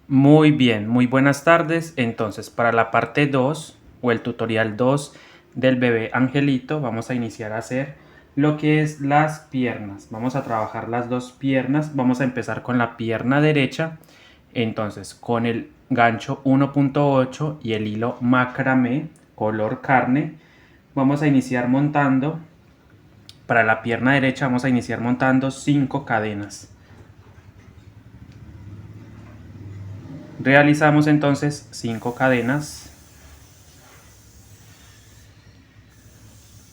Muy bien, muy buenas tardes. Entonces, para la parte 2 o el tutorial 2 del bebé angelito, vamos a iniciar a hacer lo que es las piernas. Vamos a trabajar las dos piernas. Vamos a empezar con la pierna derecha. Entonces, con el gancho 1.8 y el hilo macramé color carne, vamos a iniciar montando. Para la pierna derecha vamos a iniciar montando 5 cadenas. Realizamos entonces 5 cadenas.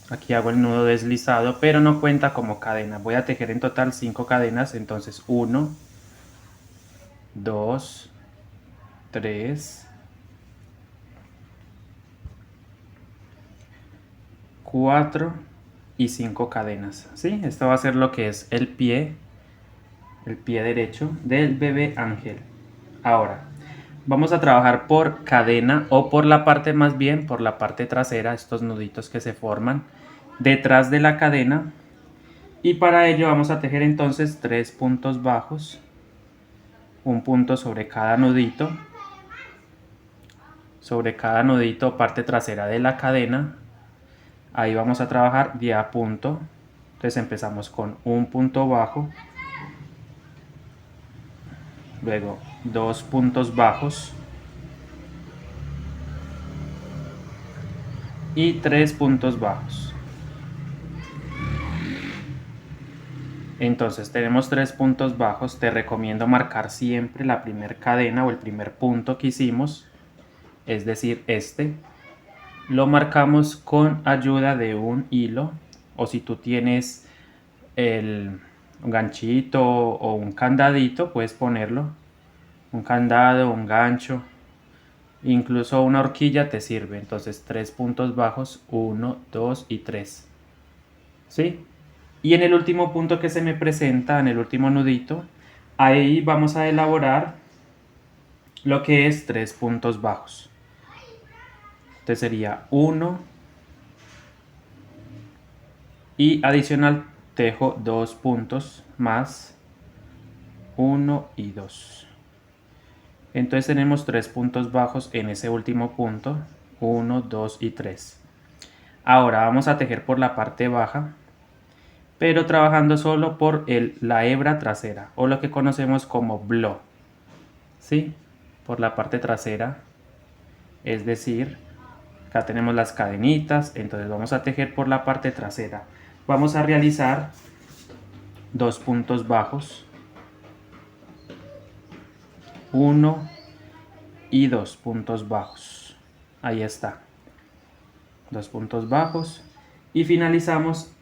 Aquí hago el nudo deslizado, pero no cuenta como cadena. Voy a tejer en total 5 cadenas, entonces 1, 2, 3, 4 y 5 cadenas. ¿Sí? Esto va a ser lo que es el pie derecho del bebé ángel. Ahora, vamos a trabajar por cadena o por la parte, más bien por la parte trasera, estos nuditos que se forman detrás de la cadena. Y para ello vamos a tejer entonces 3 puntos bajos, un punto sobre cada nudito parte trasera de la cadena. Ahí vamos a trabajar de a punto. Entonces empezamos con un punto bajo, luego 2 puntos bajos y 3 puntos bajos. Entonces tenemos 3 puntos bajos. Te recomiendo marcar siempre la primera cadena o el primer punto que hicimos, es decir, este. Lo marcamos con ayuda de un hilo, o si tú tienes un ganchito o un candadito, puedes ponerlo. Un candado, un gancho, incluso una horquilla te sirve. Entonces 3 puntos bajos, 1, 2 y 3. ¿Sí? Y en el último punto que se me presenta, en el último nudito, ahí vamos a elaborar lo que es 3 puntos bajos. Entonces sería 1 y adicional tejo 2 puntos más 1 y 2. Entonces tenemos 3 puntos bajos en ese último punto, 1, 2 y 3. Ahora vamos a tejer por la parte baja, pero trabajando solo por la hebra trasera, o lo que conocemos como blow. ¿Sí? Por la parte trasera, es decir, acá tenemos las cadenitas, entonces vamos a tejer por la parte trasera. Vamos a realizar 2 puntos bajos, 1 y 2 puntos bajos. Ahí está. 2 puntos bajos y finalizamos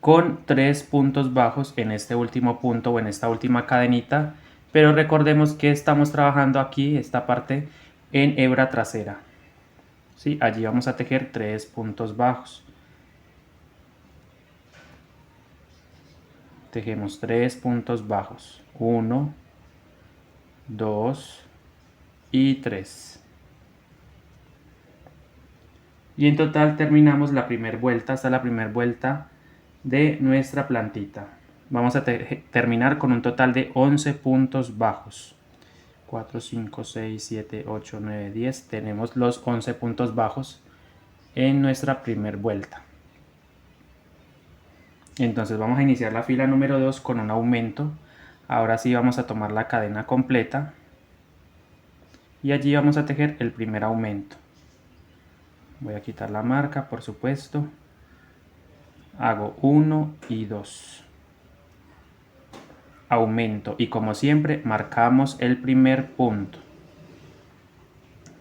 con 3 puntos bajos en este último punto o en esta última cadenita, pero recordemos que estamos trabajando aquí esta parte en hebra trasera. ¿Sí? Allí vamos a tejer 3 puntos bajos. Tejemos 3 puntos bajos, 1, 2 y 3. Y en total terminamos la primera vuelta, hasta la primera vuelta de nuestra plantita. Vamos a terminar con un total de 11 puntos bajos. 4, 5, 6, 7, 8, 9, 10. Tenemos los 11 puntos bajos en nuestra primera vuelta. Entonces vamos a iniciar la fila número 2 con un aumento. Ahora sí vamos a tomar la cadena completa. Y allí vamos a tejer el primer aumento. Voy a quitar la marca, por supuesto. Hago 1 y 2. Aumento y como siempre marcamos el primer punto.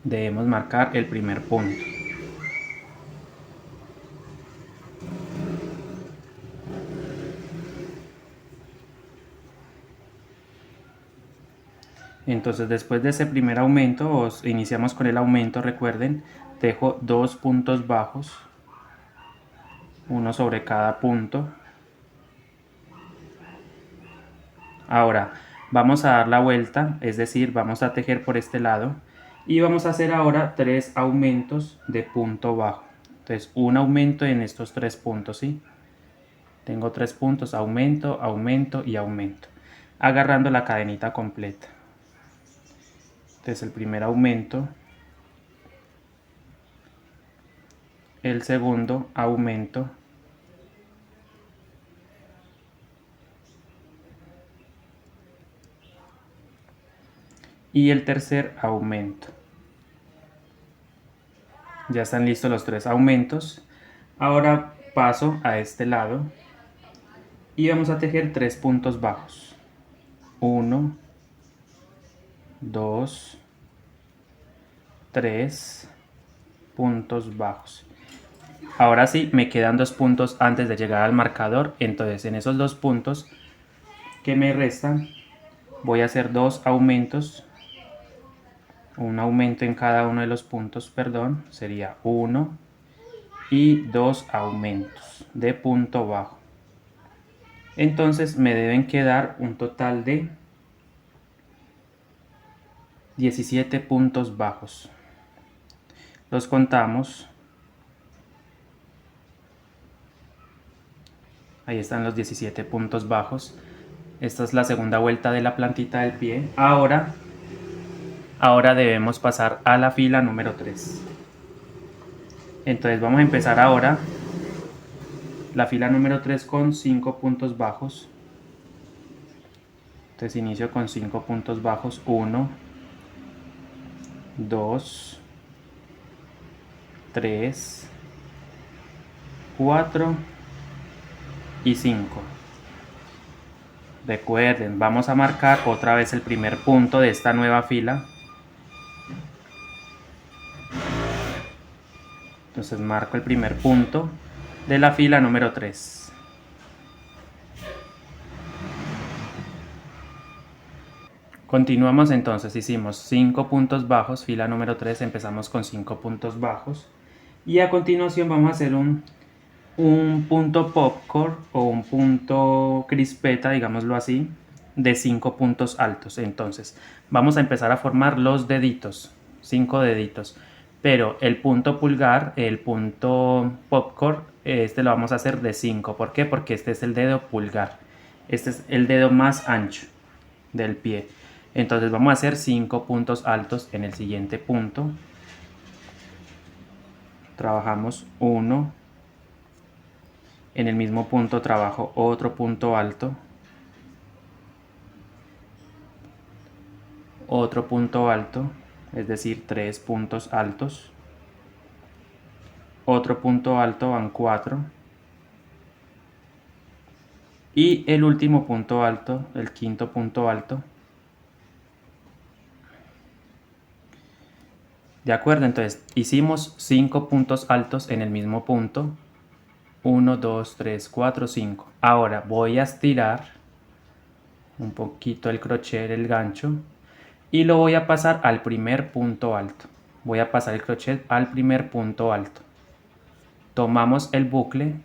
Debemos marcar el primer punto. Entonces después de ese primer aumento, iniciamos con el aumento, recuerden, tejo 2 puntos bajos, uno sobre cada punto. Ahora vamos a dar la vuelta, es decir, vamos a tejer por este lado y vamos a hacer ahora 3 aumentos de punto bajo. Entonces un aumento en estos 3 puntos, ¿sí? Tengo 3 puntos, aumento, aumento y aumento, agarrando la cadenita completa. Este es el primer aumento, el segundo aumento, y el tercer aumento. Ya están listos los 3 aumentos. Ahora paso a este lado y vamos a tejer 3 puntos bajos. 1, 2, 3 puntos bajos. Ahora sí, me quedan 2 puntos antes de llegar al marcador. Entonces en esos 2 puntos que me restan voy a hacer 2 aumentos. Un aumento en cada uno de los puntos, perdón, sería 1 y 2 aumentos de punto bajo. Entonces me deben quedar un total de 17 puntos bajos. Los contamos. Ahí están los 17 puntos bajos. Esta es la segunda vuelta de la plantita del pie. Ahora debemos pasar a la fila número 3. Entonces vamos a empezar ahora la fila número 3 con 5 puntos bajos. Entonces inicio con 5 puntos bajos. 1, 2, 3, 4 y 5. Recuerden, vamos a marcar otra vez el primer punto de esta nueva fila. Entonces marco el primer punto de la fila número 3. Continuamos entonces, hicimos 5 puntos bajos, fila número 3, empezamos con 5 puntos bajos. Y a continuación vamos a hacer un punto popcorn o un punto crispeta, digámoslo así, de 5 puntos altos. Entonces vamos a empezar a formar los deditos, 5 deditos. Pero el punto pulgar, el punto popcorn, este lo vamos a hacer de 5. ¿Por qué? Porque este es el dedo pulgar. Este es el dedo más ancho del pie. Entonces vamos a hacer 5 puntos altos en el siguiente punto. Trabajamos 1. En el mismo punto trabajo otro punto alto. Otro punto alto, es decir, 3 puntos altos. Otro punto alto, van 4. Y el último punto alto, el quinto punto alto. ¿De acuerdo? Entonces hicimos 5 puntos altos en el mismo punto. 1, 2, 3, 4, 5. Ahora voy a estirar un poquito el crochet, el gancho, y lo voy a pasar al primer punto alto. Voy a pasar el crochet al primer punto alto. Tomamos el bucle,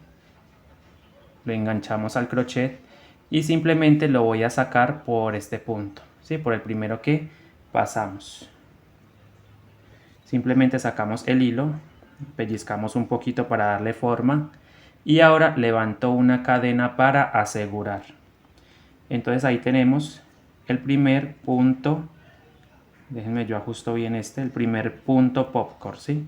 lo enganchamos al crochet y simplemente lo voy a sacar por este punto, ¿sí? Por el primero que pasamos. Simplemente sacamos el hilo, pellizcamos un poquito para darle forma y ahora levanto una cadena para asegurar. Entonces ahí tenemos el primer punto. Déjenme yo ajusto bien el primer punto popcorn, ¿sí?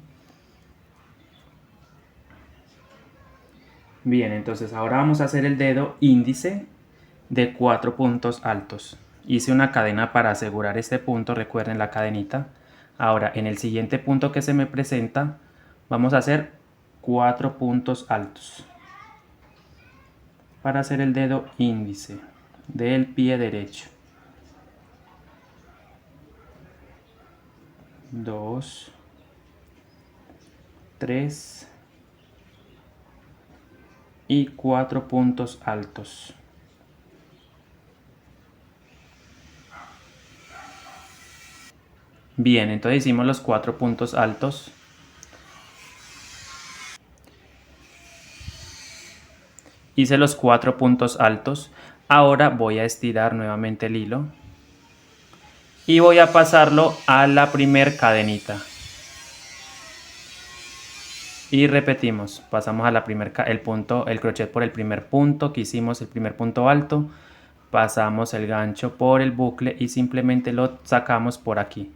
Bien, entonces ahora vamos a hacer el dedo índice de 4 puntos altos. Hice una cadena para asegurar este punto, recuerden la cadenita. Ahora en el siguiente punto que se me presenta vamos a hacer 4 puntos altos para hacer el dedo índice del pie derecho. 2, 3 y 4 puntos altos. Bien, entonces hicimos los 4 puntos altos. Hice los 4 puntos altos. Ahora voy a estirar nuevamente el hilo y voy a pasarlo a la primer cadenita. Y repetimos, pasamos a la el crochet por el primer punto que hicimos, el primer punto alto, pasamos el gancho por el bucle y simplemente lo sacamos por aquí.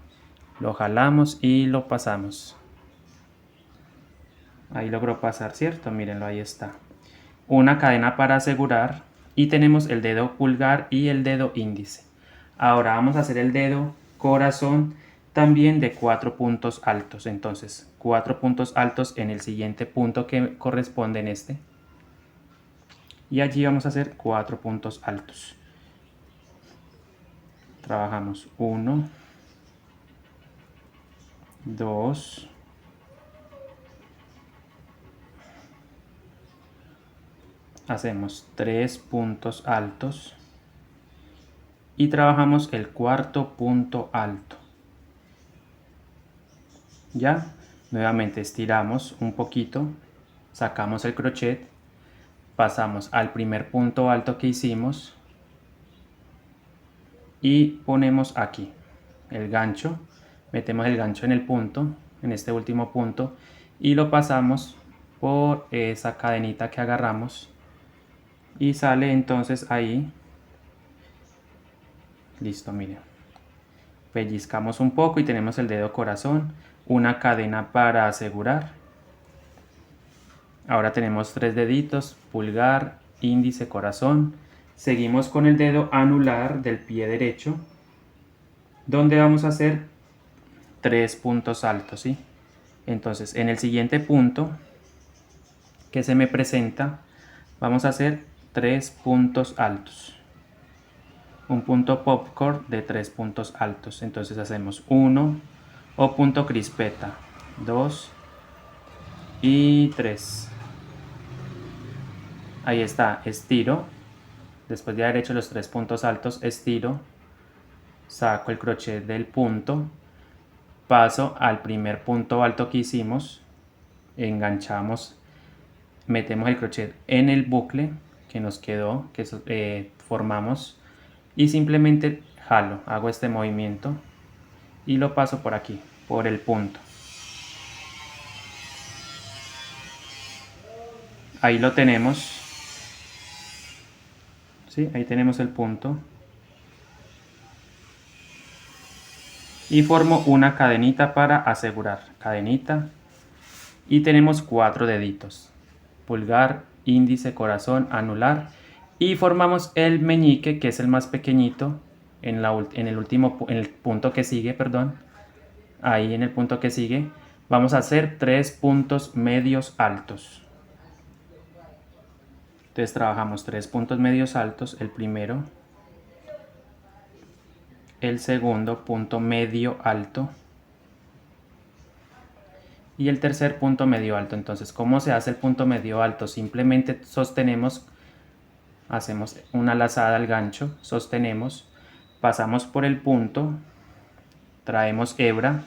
Lo jalamos y lo pasamos. Ahí logró pasar, ¿cierto? Mírenlo, ahí está. Una cadena para asegurar y tenemos el dedo pulgar y el dedo índice. Ahora vamos a hacer el dedo corazón también de 4 puntos altos. Entonces 4 puntos altos en el siguiente punto que corresponde en este. Y allí vamos a hacer 4 puntos altos. Trabajamos 1, 2, hacemos 3 puntos altos y trabajamos el cuarto punto alto. Ya, nuevamente estiramos un poquito, sacamos el crochet, pasamos al primer punto alto que hicimos y ponemos aquí el gancho, metemos el gancho en el punto, en este último punto, y lo pasamos por esa cadenita que agarramos y sale entonces ahí. Listo, miren, pellizcamos un poco y tenemos el dedo corazón, una cadena para asegurar. Ahora tenemos 3 deditos, pulgar, índice, corazón. Seguimos con el dedo anular del pie derecho, donde vamos a hacer 3 puntos altos, ¿sí? Entonces, en el siguiente punto que se me presenta, vamos a hacer 3 puntos altos. Un punto popcorn de 3 puntos altos. Entonces hacemos 1 o punto crispeta, 2 y 3. Ahí está, estiro. Después de haber hecho los 3 puntos altos, estiro, saco el crochet del punto, paso al primer punto alto que hicimos, enganchamos, metemos el crochet en el bucle que nos quedó, que formamos, y simplemente jalo, hago este movimiento y lo paso por aquí, por el punto. Ahí lo tenemos. ¿Sí? Ahí tenemos el punto. Y formo una cadenita para asegurar. Cadenita. Y tenemos 4 deditos. Pulgar, índice, corazón, anular. Y formamos el meñique, que es el más pequeñito, en el punto que sigue, perdón. Ahí en el punto que sigue. Vamos a hacer 3 puntos medios altos. Entonces trabajamos 3 puntos medios altos, el primero, el segundo punto medio alto y el tercer punto medio alto. Entonces, ¿cómo se hace el punto medio alto? Simplemente sostenemos, hacemos una lazada al gancho, sostenemos, pasamos por el punto, traemos hebra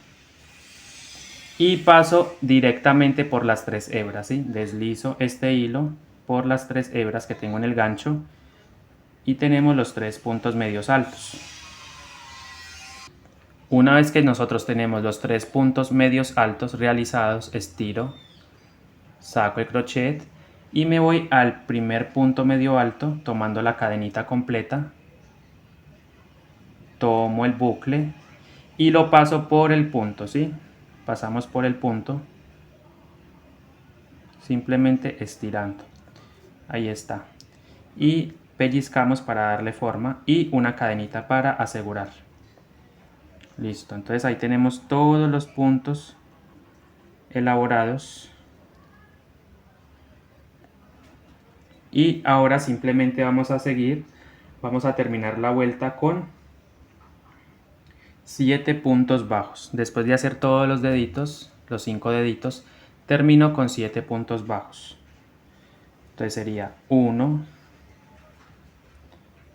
y paso directamente por las 3 hebras, ¿sí? Deslizo este hilo por las 3 hebras que tengo en el gancho y tenemos los 3 puntos medios altos. Una vez que nosotros tenemos los 3 puntos medios altos realizados, estiro, saco el crochet y me voy al primer punto medio alto tomando la cadenita completa, tomo el bucle y lo paso por el punto, ¿sí? Pasamos por el punto, simplemente estirando. Ahí está. Y pellizcamos para darle forma y una cadenita para asegurar. Listo, entonces ahí tenemos todos los puntos elaborados. Y ahora simplemente vamos a seguir, vamos a terminar la vuelta con 7 puntos bajos. Después de hacer todos los deditos, los 5 deditos, termino con 7 puntos bajos. Entonces sería 1,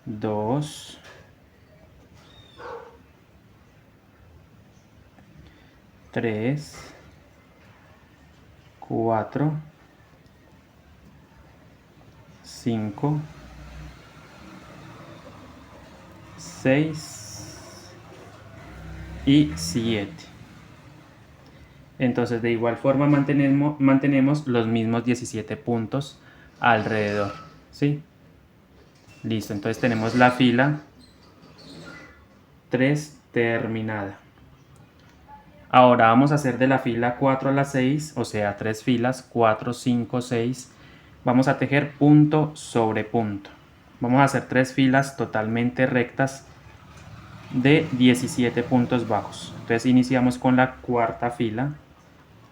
2, 3, 4, 5, 6 y 7. Entonces de igual forma mantenemos los mismos 17 puntos alrededor, ¿sí? Listo, entonces tenemos la fila 3 terminada. Ahora vamos a hacer de la fila 4 a la 6, o sea, 3 filas, 4, 5, 6. Vamos a tejer punto sobre punto. Vamos a hacer 3 filas totalmente rectas de 17 puntos bajos. Entonces iniciamos con la cuarta fila.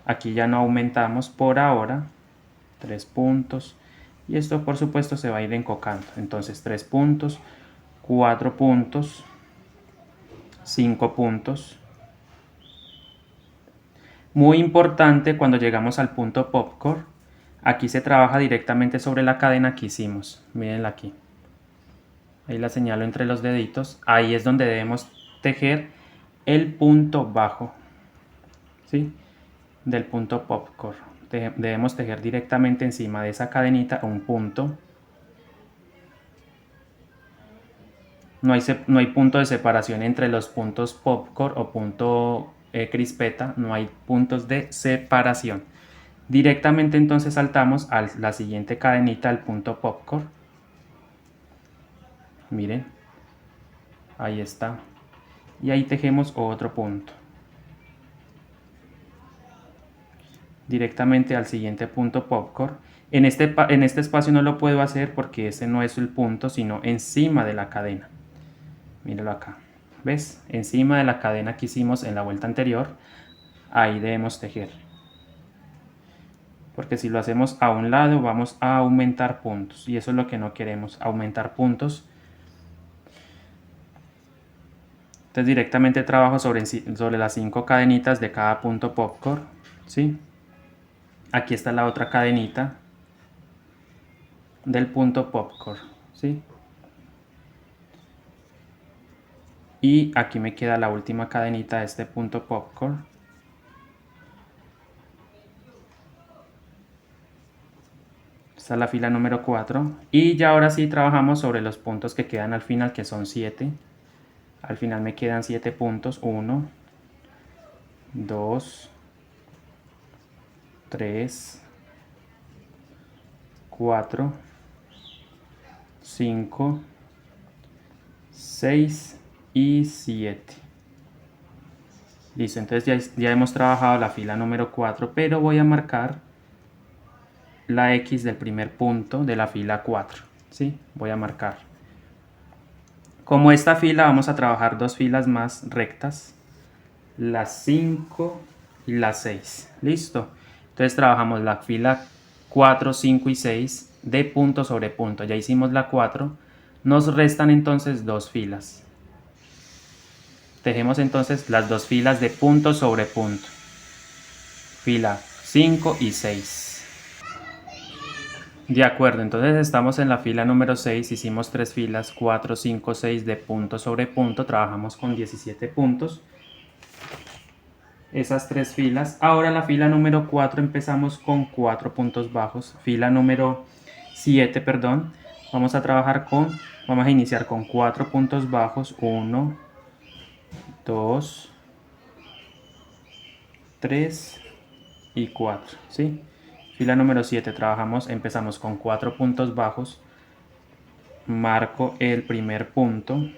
Aquí ya no aumentamos por ahora. 3 puntos. Y esto por supuesto se va a ir encocando. Entonces 3 puntos, 4 puntos, 5 puntos. Muy importante cuando llegamos al punto popcorn, aquí se trabaja directamente sobre la cadena que hicimos. Mírenla aquí. Ahí la señalo entre los deditos. Ahí es donde debemos tejer el punto bajo, ¿sí? Del punto popcorn. Debemos tejer directamente encima de esa cadenita un punto. No hay punto de separación entre los puntos popcorn o punto crispeta, no hay puntos de separación. Directamente entonces saltamos a la siguiente cadenita, al punto popcorn. Miren, ahí está. Y ahí tejemos otro punto. Directamente al siguiente punto popcorn. En este espacio no lo puedo hacer porque ese no es el punto, sino encima de la cadena. Míralo acá. ¿Ves? Encima de la cadena que hicimos en la vuelta anterior, ahí debemos tejer. Porque si lo hacemos a un lado vamos a aumentar puntos y eso es lo que no queremos, aumentar puntos. Entonces directamente trabajo sobre las 5 cadenitas de cada punto popcorn, ¿sí? Aquí está la otra cadenita del punto popcorn, ¿sí? Y aquí me queda la última cadenita de este punto popcorn. Esta es la fila número 4. Y ya ahora sí trabajamos sobre los puntos que quedan al final, que son 7. Al final me quedan 7 puntos. 1, 2, 3, 4, 5, 6 y 7. Listo, entonces ya hemos trabajado la fila número 4, pero voy a marcar la X del primer punto de la fila 4. ¿Sí? Voy a marcar. Como esta fila vamos a trabajar 2 filas más rectas, las 5 y las 6. Listo. Entonces trabajamos la fila 4, 5 y 6 de punto sobre punto. Ya hicimos la 4. Nos restan entonces 2 filas. Tejemos entonces las 2 filas de punto sobre punto. Fila 5 y 6. De acuerdo, entonces estamos en la fila número 6, hicimos 3 filas, 4, 5, 6 de punto sobre punto, trabajamos con 17 puntos. Esas 3 filas. Ahora la fila número 4 empezamos con 4 puntos bajos. Fila número 7, perdón. Vamos a iniciar con 4 puntos bajos. 1, 2, 3 y 4, ¿sí? Fila número 7 empezamos con 4 puntos bajos. Marco el primer punto.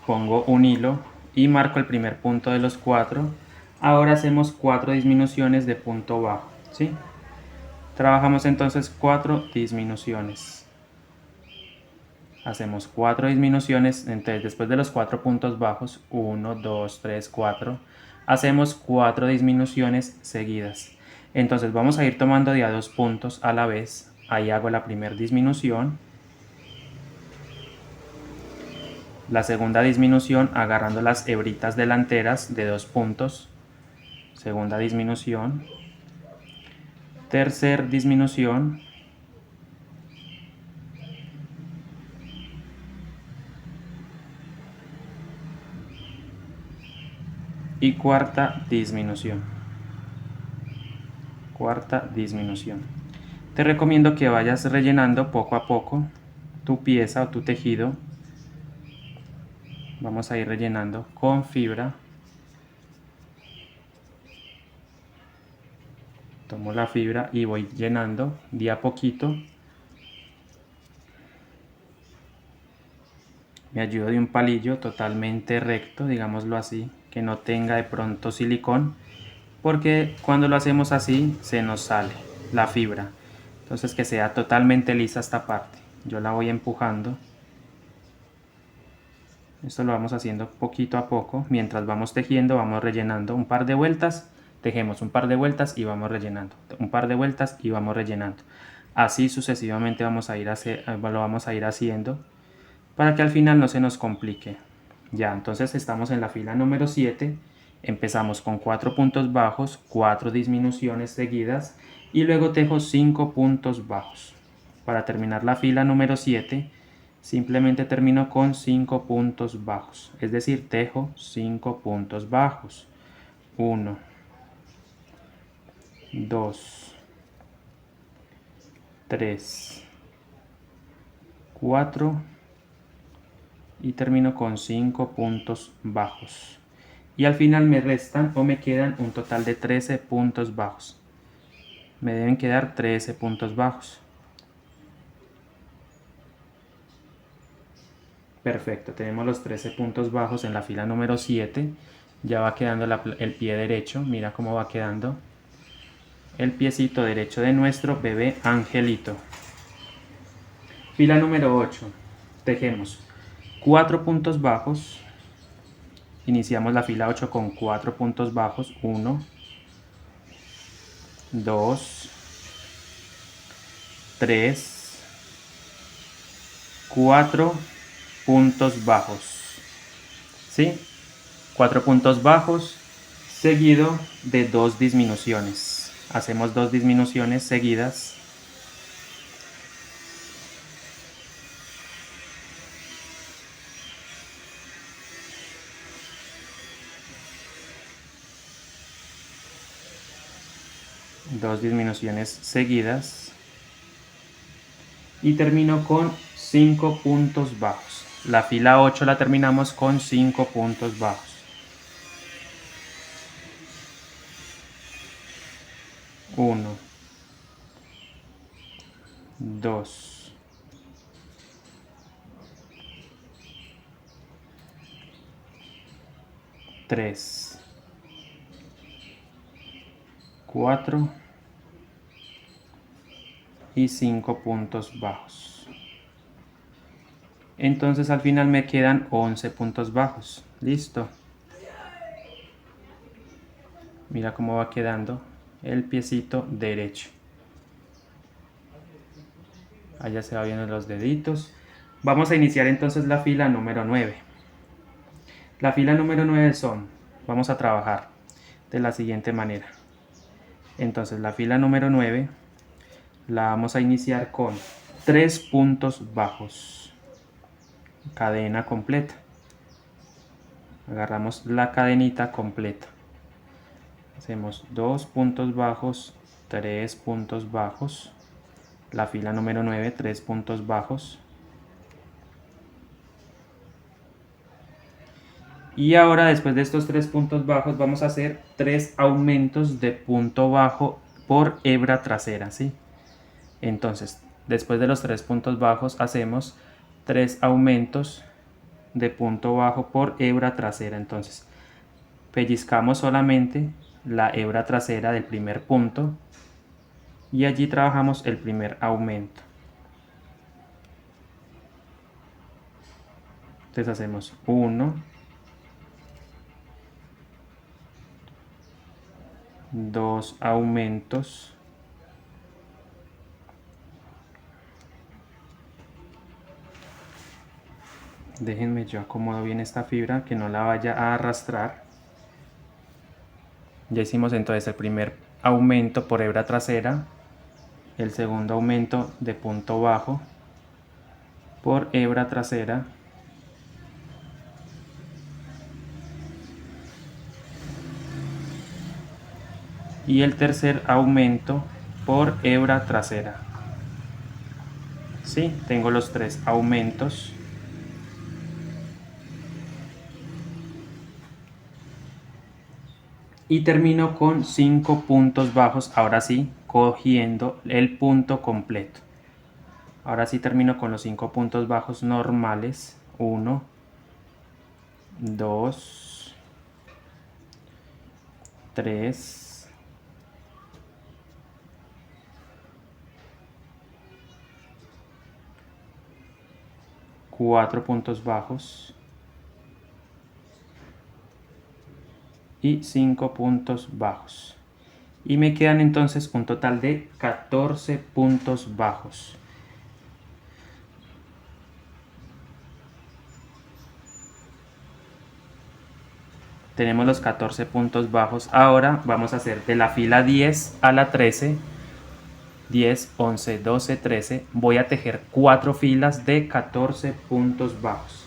Pongo un hilo y marco el primer punto de los 4. Ahora hacemos 4 disminuciones de punto bajo, ¿sí? Trabajamos entonces 4 disminuciones. Hacemos 4 disminuciones, entonces después de los 4 puntos bajos, 1, 2, 3, 4, hacemos 4 disminuciones seguidas. Entonces vamos a ir tomando de a 2 puntos a la vez. Ahí hago la primera disminución. La segunda disminución agarrando las hebritas delanteras de 2 puntos. Segunda disminución. Tercer disminución. Y cuarta disminución. Cuarta disminución. Te recomiendo que vayas rellenando poco a poco tu pieza o tu tejido. Vamos a ir rellenando con fibra. Tomo la fibra y voy llenando de a poquito. Me ayudo de un palillo totalmente recto, digámoslo así, que no tenga de pronto silicón, porque cuando lo hacemos así se nos sale la fibra. Entonces que sea totalmente lisa esta parte. Yo la voy empujando. Esto lo vamos haciendo poquito a poco. Mientras vamos tejiendo, vamos rellenando un par de vueltas. Tejemos un par de vueltas y vamos rellenando. Un par de vueltas y vamos rellenando. Así sucesivamente lo vamos a ir haciendo para que al final no se nos complique. Ya, entonces estamos en la fila número 7. Empezamos con 4 puntos bajos, 4 disminuciones seguidas y luego tejo 5 puntos bajos. Para terminar la fila número 7, simplemente termino con 5 puntos bajos, es decir, tejo 5 puntos bajos. 1, 2, 3, 4 y termino con 5 puntos bajos. Y al final me restan o me quedan un total de 13 puntos bajos. Me deben quedar 13 puntos bajos. Perfecto, tenemos los 13 puntos bajos en la fila número 7. Ya va quedando el pie derecho, mira cómo va quedando el piecito derecho de nuestro bebé angelito. Fila número 8, tejemos 4 puntos bajos. Iniciamos la fila 8 con 4 puntos bajos. 1, 2, 3, 4 puntos bajos. ¿Sí? 4 puntos bajos seguido de 2 disminuciones. Hacemos 2 disminuciones seguidas. Dos disminuciones seguidas y termino con 5 puntos bajos. La fila 8 la terminamos con 5 puntos bajos. 1, 2, 3, 4 y 5 puntos bajos. Entonces al final me quedan 11 puntos bajos. Listo. Mira cómo va quedando el piecito derecho. Allá se va viendo los deditos. Vamos a iniciar entonces la fila número 9. La fila número 9 vamos a trabajar de la siguiente manera. Entonces la fila número 9 la vamos a iniciar con 3 puntos bajos. Cadena completa. Agarramos la cadenita completa. Hacemos 2 puntos bajos, 3 puntos bajos. La fila número 9, 3 puntos bajos. Y ahora después de estos 3 puntos bajos vamos a hacer 3 aumentos de punto bajo por hebra trasera, ¿sí? Entonces, después de los 3 puntos bajos hacemos 3 aumentos de punto bajo por hebra trasera. Entonces, pellizcamos solamente la hebra trasera del primer punto y allí trabajamos el primer aumento. Entonces hacemos 1, 2 aumentos, déjenme yo acomodo bien esta fibra que no la vaya a arrastrar. Ya hicimos entonces el primer aumento por hebra trasera, el segundo aumento de punto bajo por hebra trasera, y el tercer aumento por hebra trasera. Sí, tengo los 3 aumentos. Y termino con 5 puntos bajos, ahora sí, cogiendo el punto completo. Ahora sí termino con los 5 puntos bajos normales. 1, 2, 3, 4 puntos bajos y 5 puntos bajos. Y me quedan entonces un total de 14 puntos bajos. Tenemos los 14 puntos bajos. Ahora vamos a hacer de la fila 10 a la 13, 10, 11, 12, 13. Voy a tejer 4 filas de 14 puntos bajos.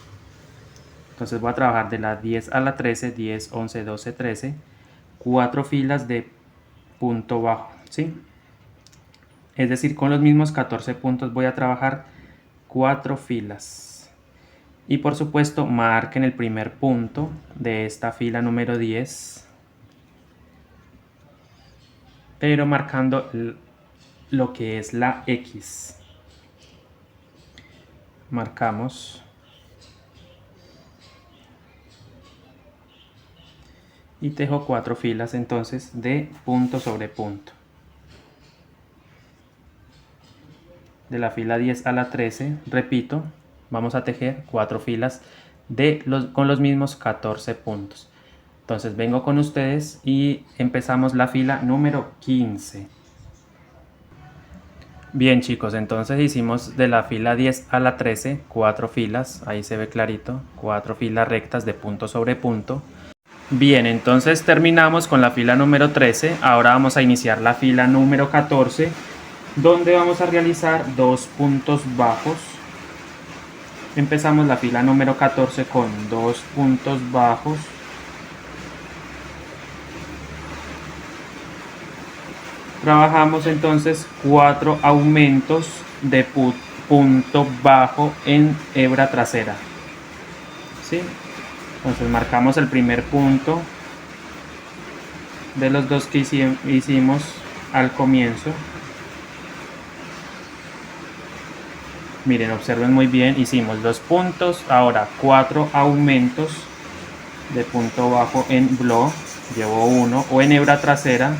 Entonces voy a trabajar de la 10 a la 13, 10, 11, 12, 13. 4 filas de punto bajo, ¿sí? Es decir, con los mismos 14 puntos voy a trabajar 4 filas. Y por supuesto, marquen el primer punto de esta fila número 10. Pero marcando lo que es la X. Marcamos. Y tejo 4 filas entonces de punto sobre punto. De la fila 10 a la 13, repito, vamos a tejer 4 filas con los mismos 14 puntos. Entonces vengo con ustedes y empezamos la fila número 15. Bien chicos, entonces hicimos de la fila 10 a la 13 4 filas, ahí se ve clarito, 4 filas rectas de punto sobre punto. Bien, entonces terminamos con la fila número 13, ahora vamos a iniciar la fila número 14, donde vamos a realizar 2 puntos bajos. Empezamos la fila número 14 con 2 puntos bajos. Trabajamos entonces 4 aumentos de punto bajo en hebra trasera, ¿sí? Entonces marcamos el primer punto de los dos que hicimos al comienzo. Miren, observen muy bien, hicimos 2 puntos, ahora 4 aumentos de punto bajo en block, llevo 1, o en hebra trasera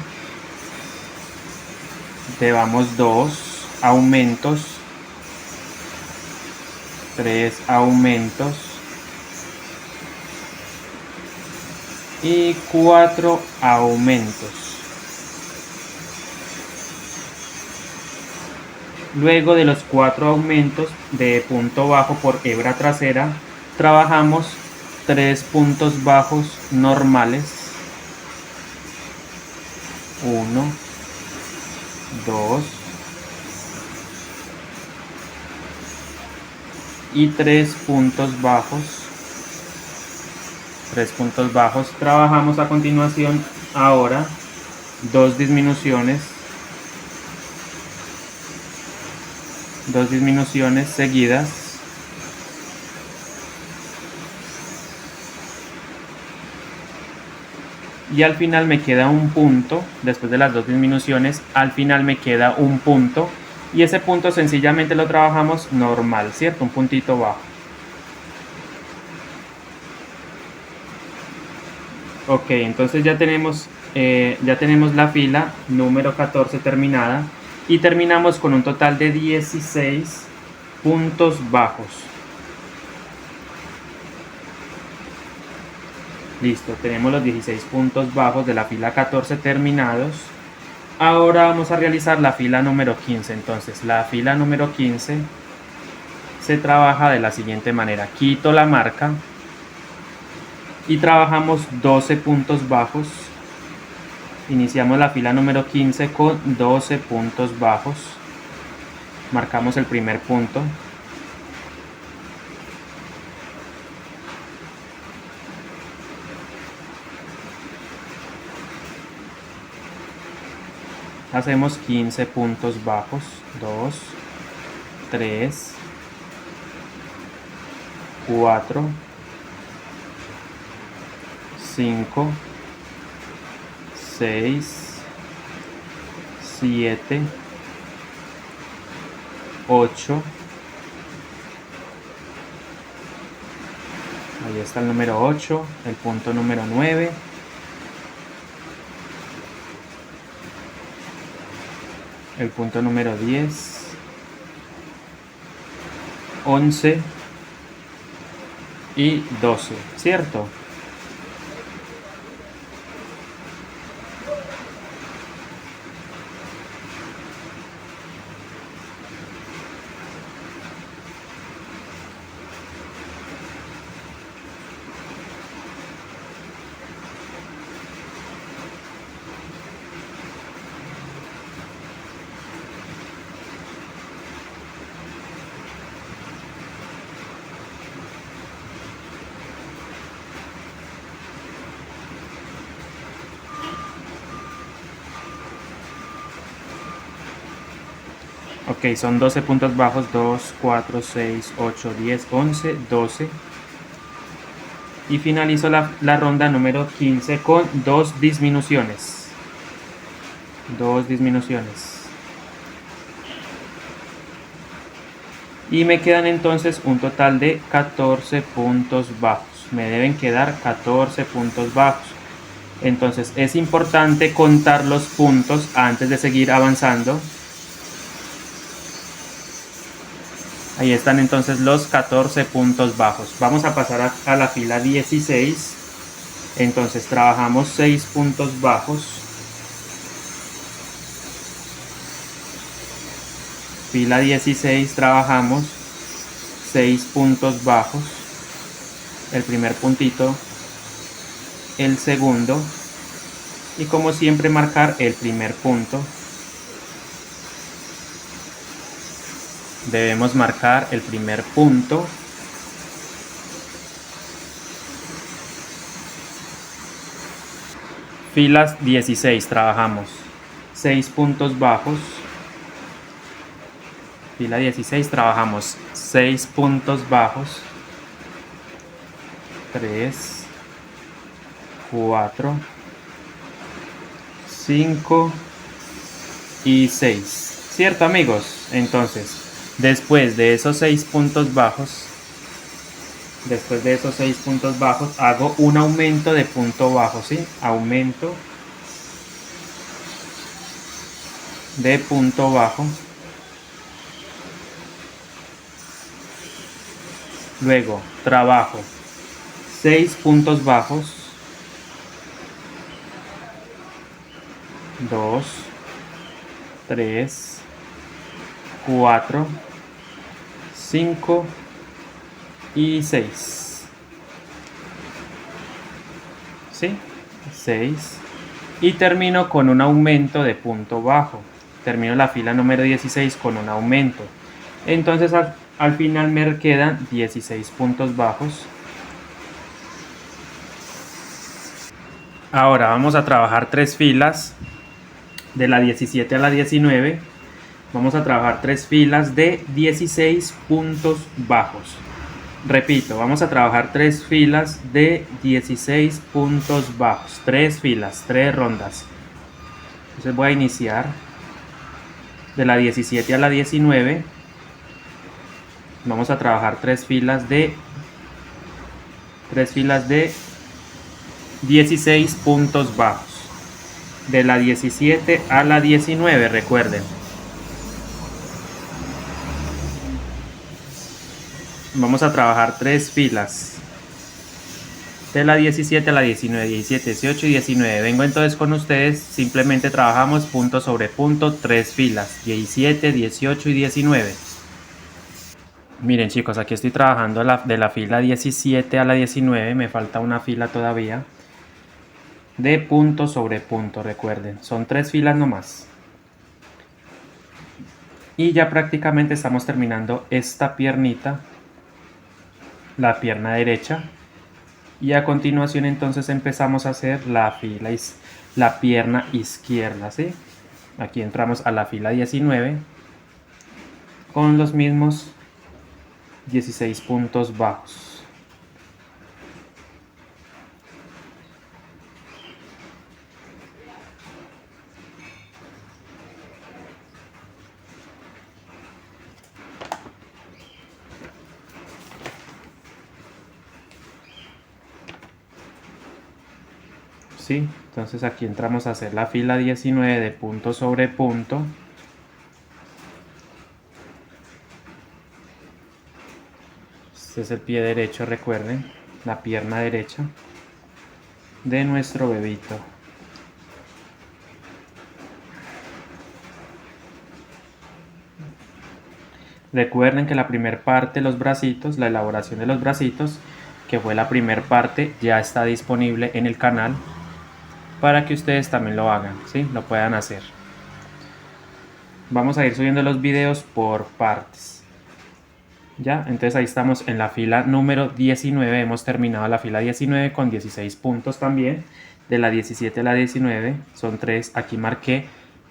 llevamos 2 aumentos, 3 aumentos y 4 aumentos. Luego de los 4 aumentos de punto bajo por hebra trasera, trabajamos 3 puntos bajos normales. 1, 2 y 3 puntos bajos. 3 puntos bajos. Trabajamos a continuación ahora 2 disminuciones. 2 disminuciones seguidas. Y al final me queda un punto, después de las 2 disminuciones, al final me queda un punto. Y ese punto sencillamente lo trabajamos normal, ¿cierto? Un puntito bajo. Ok, entonces ya tenemos la fila número 14 terminada. Y terminamos con un total de 16 puntos bajos. Listo, tenemos los 16 puntos bajos de la fila 14 terminados. Ahora vamos a realizar la fila número 15. Entonces la fila número 15 se trabaja de la siguiente manera. Quito la marca y trabajamos 12 puntos bajos. Iniciamos la fila número 15 con 12 puntos bajos. Marcamos el primer punto. Hacemos 15 puntos bajos. 2, 3, 4, 5, 6, 7, 8, Ahí está el número 8, el punto número 9. El punto número 10, 11 y 12, ¿cierto? Ok, son 12 puntos bajos, 2, 4, 6, 8, 10, 11, 12. Y finalizo la ronda número 15 con 2 disminuciones. 2 disminuciones. Y me quedan entonces un total de 14 puntos bajos. Me deben quedar 14 puntos bajos. Entonces es importante contar los puntos antes de seguir avanzando. Ahí están entonces los 14 puntos bajos. Vamos a pasar a la fila 16. Entonces trabajamos 6 puntos bajos. Fila 16 trabajamos 6 puntos bajos. El primer puntito, el segundo. Y como siempre marcar el primer punto. Debemos marcar el primer punto. Filas 16 trabajamos 6 puntos bajos. Fila 16 trabajamos 6 puntos bajos. 3, 4, 5 y 6. ¿Cierto, amigos? Entonces, después de esos 6 puntos bajos, hago un aumento de punto bajo, ¿sí? Aumento de punto bajo. Luego trabajo 6 puntos bajos. 2, 3, 4, 5 y 6. ¿Sí? 6. Y termino con un aumento de punto bajo. Termino la fila número 16 con un aumento. Entonces al final me quedan 16 puntos bajos. Ahora vamos a trabajar 3 filas de la 17 a la 19. Vamos a trabajar 3 filas de 16 puntos bajos. Repito, vamos a trabajar 3 filas de 16 puntos bajos. 3 filas, 3 rondas. Entonces voy a iniciar de la 17 a la 19. Vamos a trabajar 3 filas de 16 puntos bajos. De la 17 a la 19, recuerden. Vamos a trabajar 3 filas. De la 17 a la 19, 17, 18 y 19. Vengo entonces con ustedes, simplemente trabajamos punto sobre punto, 3 filas. 17, 18 y 19. Miren chicos, aquí estoy trabajando de la fila 17 a la 19. Me falta una fila todavía. De punto sobre punto, recuerden. Son 3 filas nomás. Y ya prácticamente estamos terminando esta piernita. La pierna derecha. Y a continuación entonces empezamos a hacer la pierna izquierda, ¿sí? Aquí entramos a la fila 19 con los mismos 16 puntos bajos. ¿sí? Entonces aquí entramos a hacer la fila 19 de punto sobre punto. Este es el pie derecho, recuerden, la pierna derecha de nuestro bebito. Recuerden que la primera parte, los bracitos, la elaboración de los bracitos, que fue la primera parte, ya está disponible en el canal para que ustedes también lo hagan, ¿sí? Lo puedan hacer. Vamos a ir subiendo los videos por partes. Ya, entonces ahí estamos en la fila número 19, hemos terminado la fila 19 con 16 puntos también, de la 17 a la 19, son 3, aquí marqué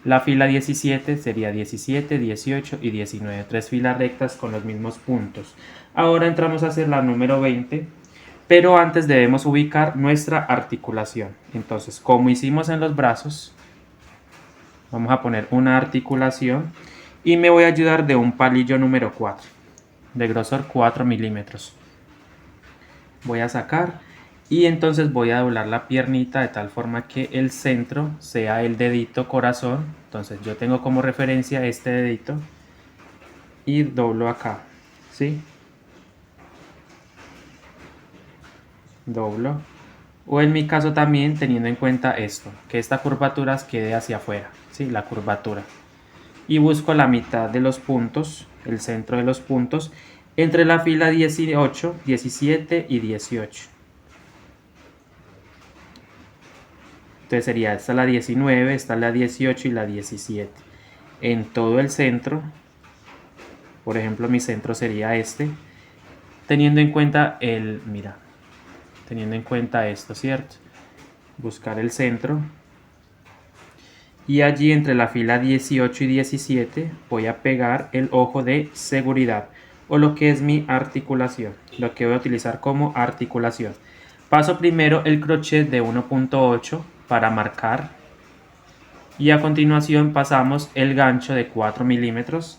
la fila 17, sería 17, 18 y 19, 3 filas rectas con los mismos puntos. Ahora entramos a hacer la número 20, pero antes debemos ubicar nuestra articulación. Entonces, como hicimos en los brazos, vamos a poner una articulación y me voy a ayudar de un palillo número 4. De grosor 4 milímetros. Voy a sacar y entonces voy a doblar la piernita de tal forma que el centro sea el dedito corazón. Entonces yo tengo como referencia este dedito y doblo acá, ¿sí? Doblo. O en mi caso también teniendo en cuenta esto, que esta curvatura quede hacia afuera, ¿sí? La curvatura. Y busco la mitad de los puntos, el centro de los puntos, entre la fila 18, 17 y 18. Entonces sería esta la 19, esta la 18 y la 17. En todo el centro, por ejemplo mi centro sería este, teniendo en cuenta teniendo en cuenta esto, ¿cierto? Buscar el centro. Y allí entre la fila 18 y 17 voy a pegar el ojo de seguridad o lo que es mi articulación, lo que voy a utilizar como articulación. Paso primero el crochet de 1.8 para marcar y a continuación pasamos el gancho de 4 milímetros,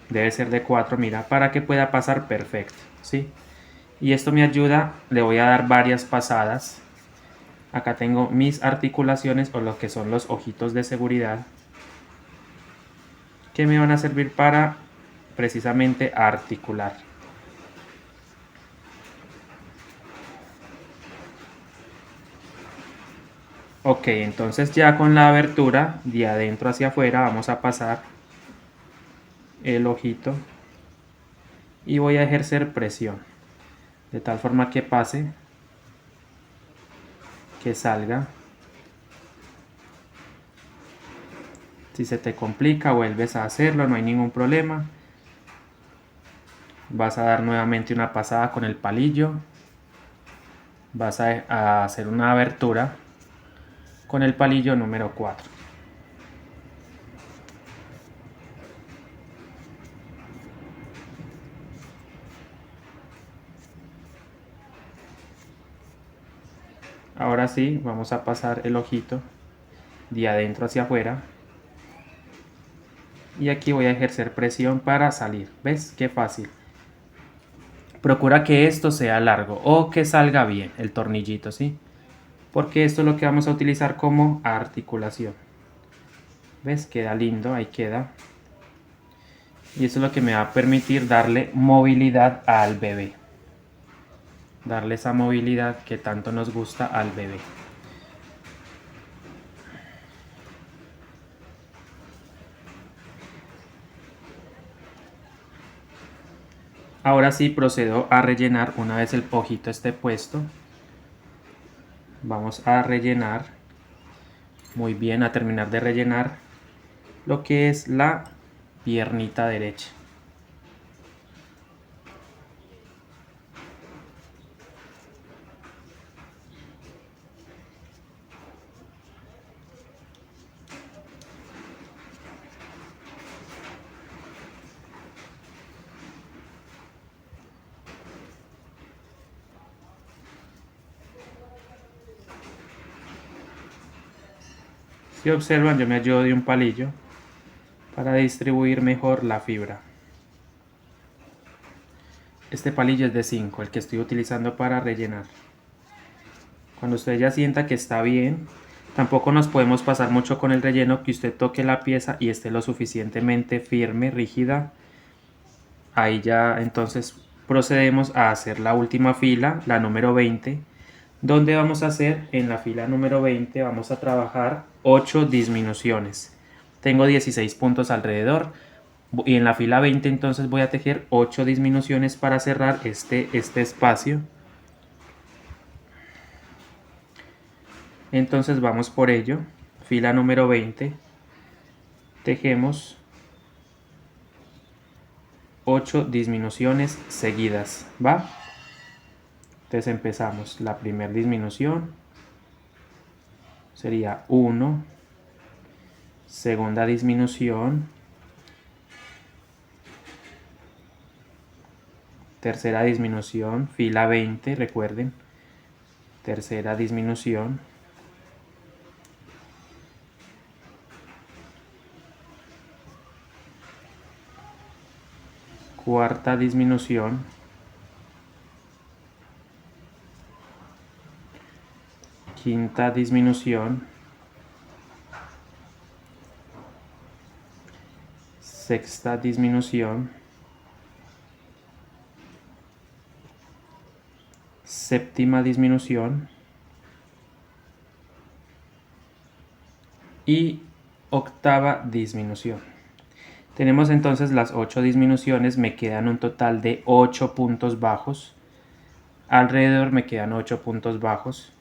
debe ser de 4, mira, para que pueda pasar perfecto, ¿sí? Y esto me ayuda, le voy a dar varias pasadas. Acá tengo mis articulaciones o lo que son los ojitos de seguridad que me van a servir para precisamente articular. Ok, entonces ya con la abertura de adentro hacia afuera vamos a pasar el ojito y voy a ejercer presión de tal forma que pase, que salga. Si se te complica vuelves a hacerlo, no hay ningún problema. Vas a dar nuevamente una pasada con el palillo, vas a hacer una abertura con el palillo número 4. Ahora sí, vamos a pasar el ojito de adentro hacia afuera. Y aquí voy a ejercer presión para salir. ¿Ves? Qué fácil. Procura que esto sea largo o que salga bien el tornillito, ¿sí? Porque esto es lo que vamos a utilizar como articulación. ¿Ves? Queda lindo, ahí queda. Y eso es lo que me va a permitir darle movilidad al bebé. Darle esa movilidad que tanto nos gusta al bebé. Ahora sí procedo a rellenar una vez el ojito esté puesto. Vamos a rellenar, muy bien, a terminar de rellenar lo que es la piernita derecha. Si observan, yo me ayudo de un palillo para distribuir mejor la fibra. Este palillo es de 5, el que estoy utilizando para rellenar. Cuando usted ya sienta que está bien, tampoco nos podemos pasar mucho con el relleno, que usted toque la pieza y esté lo suficientemente firme, rígida. Ahí ya entonces procedemos a hacer la última fila, la número 20, donde vamos a hacer en la fila número 20, vamos a trabajar 8 disminuciones. Tengo 16 puntos alrededor y en la fila 20 entonces voy a tejer 8 disminuciones para cerrar este espacio. Entonces vamos por ello, fila número 20, tejemos 8 disminuciones seguidas, ¿va? Entonces empezamos, la primera disminución sería 1, segunda disminución, tercera disminución, fila 20, recuerden, tercera disminución, cuarta disminución, quinta disminución, sexta disminución, séptima disminución y octava disminución. Tenemos entonces las 8 disminuciones, me quedan un total de 8 puntos bajos. Alrededor me quedan 8 puntos bajos.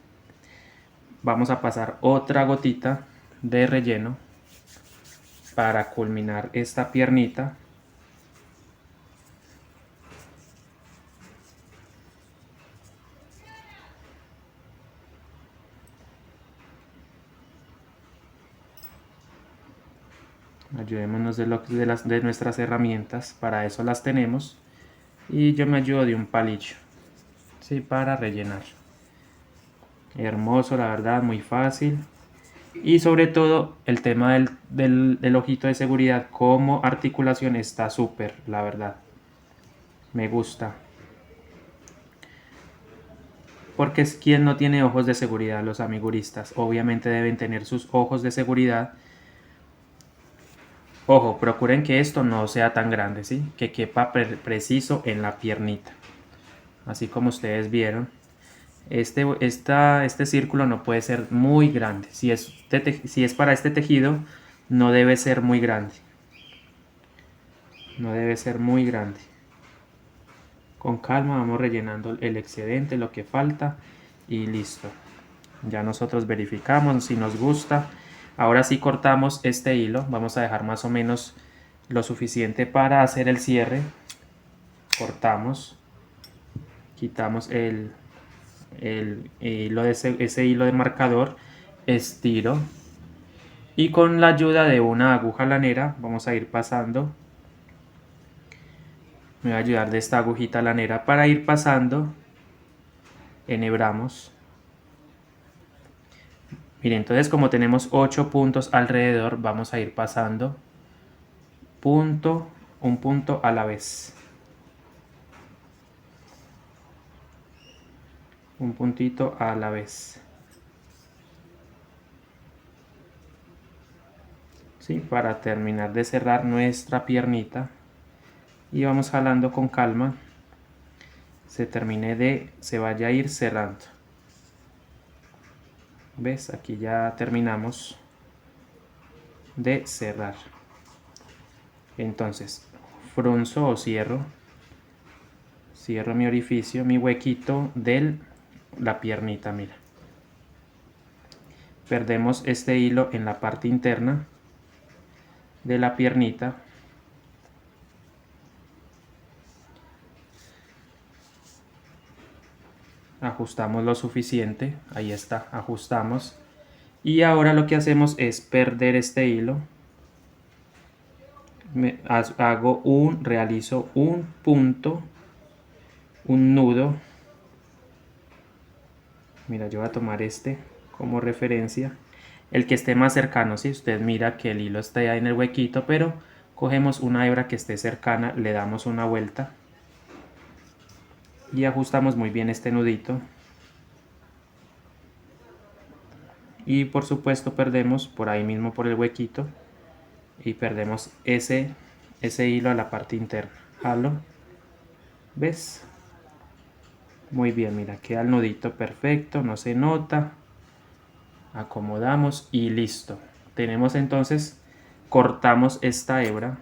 Vamos a pasar otra gotita de relleno para culminar esta piernita. Ayudémonos de nuestras herramientas, para eso las tenemos. Y yo me ayudo de un palillo, ¿sí? Para rellenar. Hermoso, la verdad, muy fácil. Y sobre todo el tema del ojito de seguridad como articulación está súper, la verdad. Me gusta. Porque es quien no tiene ojos de seguridad, los amiguristas. Obviamente deben tener sus ojos de seguridad. Ojo, procuren que esto no sea tan grande, ¿sí? Que quepa preciso en la piernita. Así como ustedes vieron. Este círculo no puede ser muy grande. Si es para este tejido, no debe ser muy grande. No debe ser muy grande. Con calma vamos rellenando el excedente, lo que falta y listo. Ya nosotros verificamos si nos gusta. Ahora sí cortamos este hilo. Vamos a dejar más o menos lo suficiente para hacer el cierre. Cortamos. Quitamos el hilo de ese hilo de marcador. Estiro. Y con la ayuda de una aguja lanera vamos a ir pasando. Me va a ayudar de esta agujita lanera para ir pasando. Enhebramos. Miren, entonces como tenemos 8 puntos alrededor, vamos a ir pasando un punto a la vez. Un puntito a la vez. ¿Sí? Para terminar de cerrar nuestra piernita. Y vamos jalando con calma. Se vaya a ir cerrando. ¿Ves? Aquí ya terminamos de cerrar. Entonces, frunzo o cierro mi orificio, mi huequito de la piernita, mira. Perdemos este hilo en la parte interna de la piernita. Ajustamos lo suficiente, ahí está, ajustamos. Y ahora lo que hacemos es perder este hilo. Realizo un punto, un nudo. Mira, yo voy a tomar este como referencia. El que esté más cercano, si usted mira que el hilo está ahí en el huequito, pero cogemos una hebra que esté cercana, le damos una vuelta y ajustamos muy bien este nudito. y por supuesto perdemos por ahí mismo por el huequito y perdemos ese hilo a la parte interna. Jalo, ¿ves? Muy bien, mira, queda el nudito perfecto, no se nota. Acomodamos y listo. Tenemos entonces, cortamos esta hebra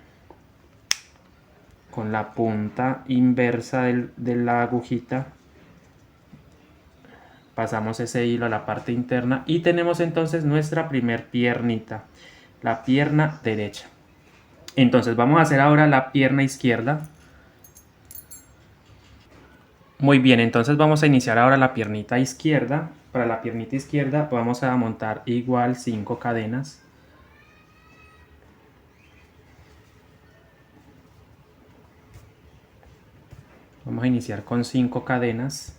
con la punta inversa de la agujita, pasamos ese hilo a la parte interna y tenemos entonces nuestra primer piernita, la pierna derecha. Entonces vamos a hacer ahora la pierna izquierda. Muy bien, entonces vamos a iniciar ahora la piernita izquierda. Para la piernita izquierda vamos a montar igual 5 cadenas. Vamos a iniciar con 5 cadenas.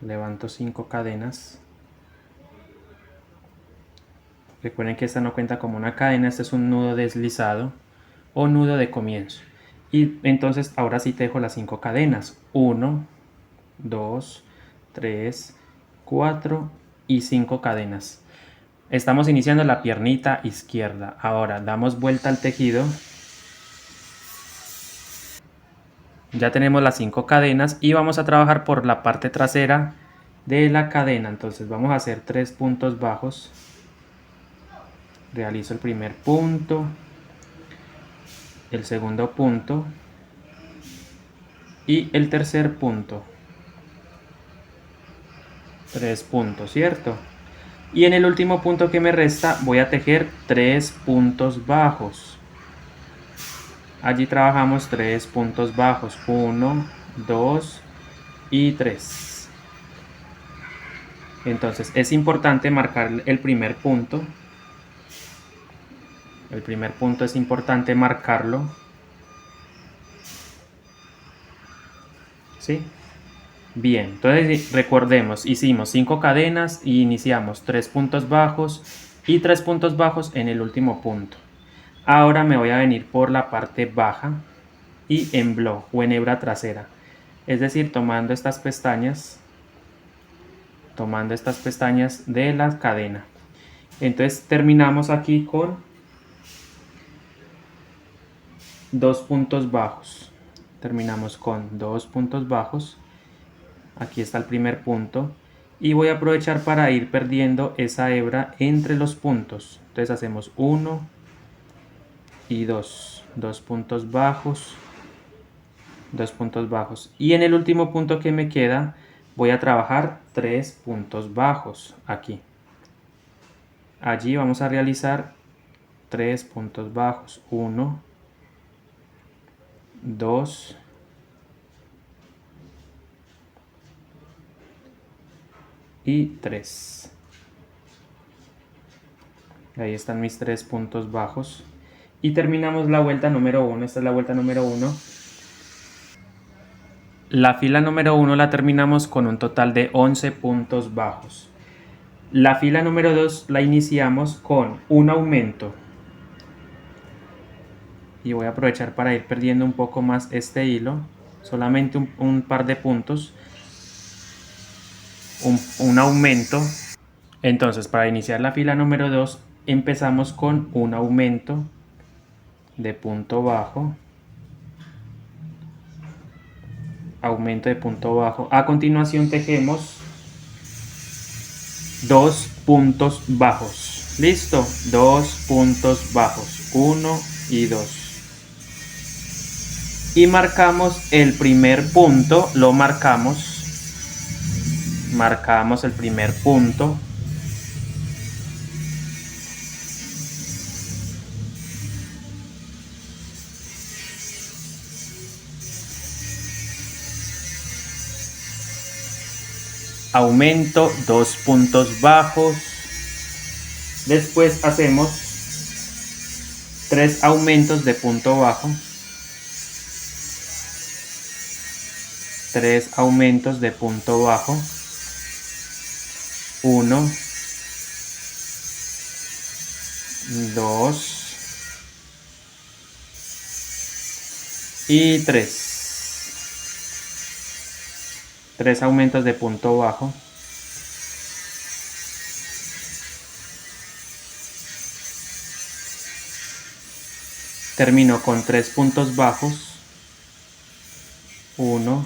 Levanto 5 cadenas. Recuerden que esta no cuenta como una cadena, este es un nudo deslizado o nudo de comienzo. Y entonces ahora sí tejo las 5 cadenas. 1, 2, 3, 4 y 5 cadenas. Estamos iniciando la piernita izquierda. Ahora damos vuelta al tejido. Ya tenemos las 5 cadenas y vamos a trabajar por la parte trasera de la cadena. Entonces vamos a hacer 3 puntos bajos. Realizo el primer punto, el segundo punto y el tercer punto. 3 puntos, ¿cierto? Y en el último punto que me resta voy a tejer 3 puntos bajos. Allí trabajamos 3 puntos bajos, 1, 2 y 3. Entonces es importante marcar el primer punto. El primer punto es importante marcarlo. ¿Sí? Bien, entonces recordemos, hicimos 5 cadenas y iniciamos 3 puntos bajos y 3 puntos bajos en el último punto. Ahora me voy a venir por la parte baja y en block o en hebra trasera. Es decir, tomando estas pestañas de la cadena. Entonces terminamos aquí con 2 puntos bajos. Terminamos con 2 puntos bajos. Aquí está el primer punto. Y voy a aprovechar para ir perdiendo esa hebra entre los puntos. Entonces hacemos 1 y 2. 2 puntos bajos. 2 puntos bajos. Y en el último punto que me queda voy a trabajar 3 puntos bajos aquí. Allí vamos a realizar 3 puntos bajos. 1, 2 y 3. Ahí están mis 3 puntos bajos. Y terminamos la vuelta número 1. Esta es la vuelta número 1. La fila número 1 la terminamos con un total de 11 puntos bajos. La fila número 2 la iniciamos con un aumento. Y voy a aprovechar para ir perdiendo un poco más este hilo. Solamente un par de puntos. Un aumento. Entonces, para iniciar la fila número 2 empezamos con un aumento de punto bajo. Aumento de punto bajo. A continuación tejemos 2 puntos bajos. Listo, 2 puntos bajos, 1 y 2. Y marcamos el primer punto, lo marcamos el primer punto. Aumento 2 puntos bajos. Después hacemos 3 aumentos de punto bajo. 3 aumentos de punto bajo. 1, 2 y 3. 3 aumentos de punto bajo, termino con 3 puntos bajos, 1,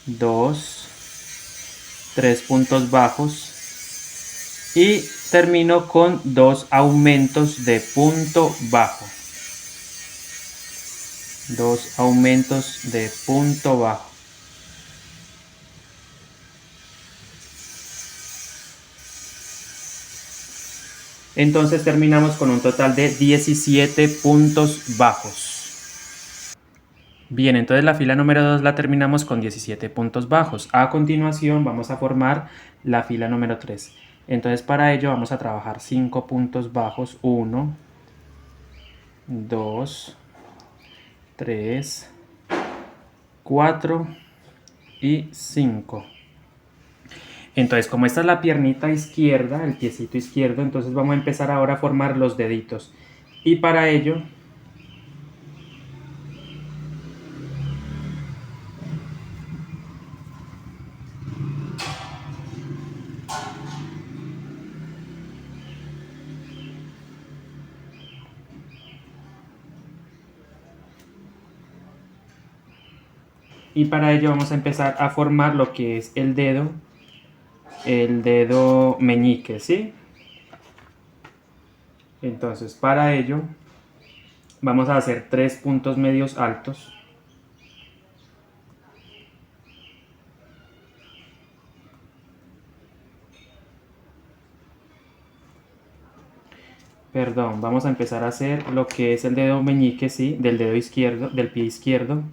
2, 3 puntos bajos y termino con 2 aumentos de punto bajo. 2 aumentos de punto bajo. Entonces terminamos con un total de 17 puntos bajos. Bien, entonces la fila número 2 la terminamos con 17 puntos bajos. A continuación vamos a formar la fila número 3. Entonces para ello vamos a trabajar 5 puntos bajos. 1, 2, 3, 4 y 5. Entonces, como esta es la piernita izquierda, el piecito izquierdo, entonces vamos a empezar ahora a formar los deditos. Y para ello, vamos a empezar a formar lo que es el dedo meñique, ¿sí? Entonces, para ello, vamos a hacer 3 puntos medios altos. Perdón, vamos a empezar a hacer lo que es el dedo meñique, ¿sí? Del dedo izquierdo, del pie izquierdo.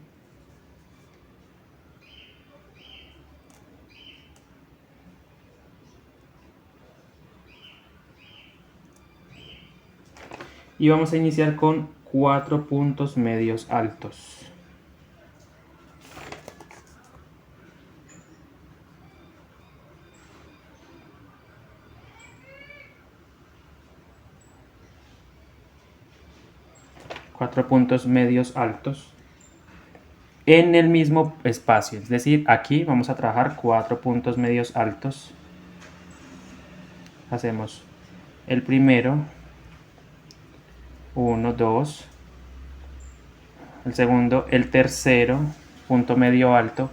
Y vamos a iniciar con 4 puntos medios altos. Cuatro puntos medios altos en el mismo espacio, es decir, aquí vamos a trabajar 4 puntos medios altos. Hacemos el primero, 1, 2, el segundo, el tercero, punto medio alto,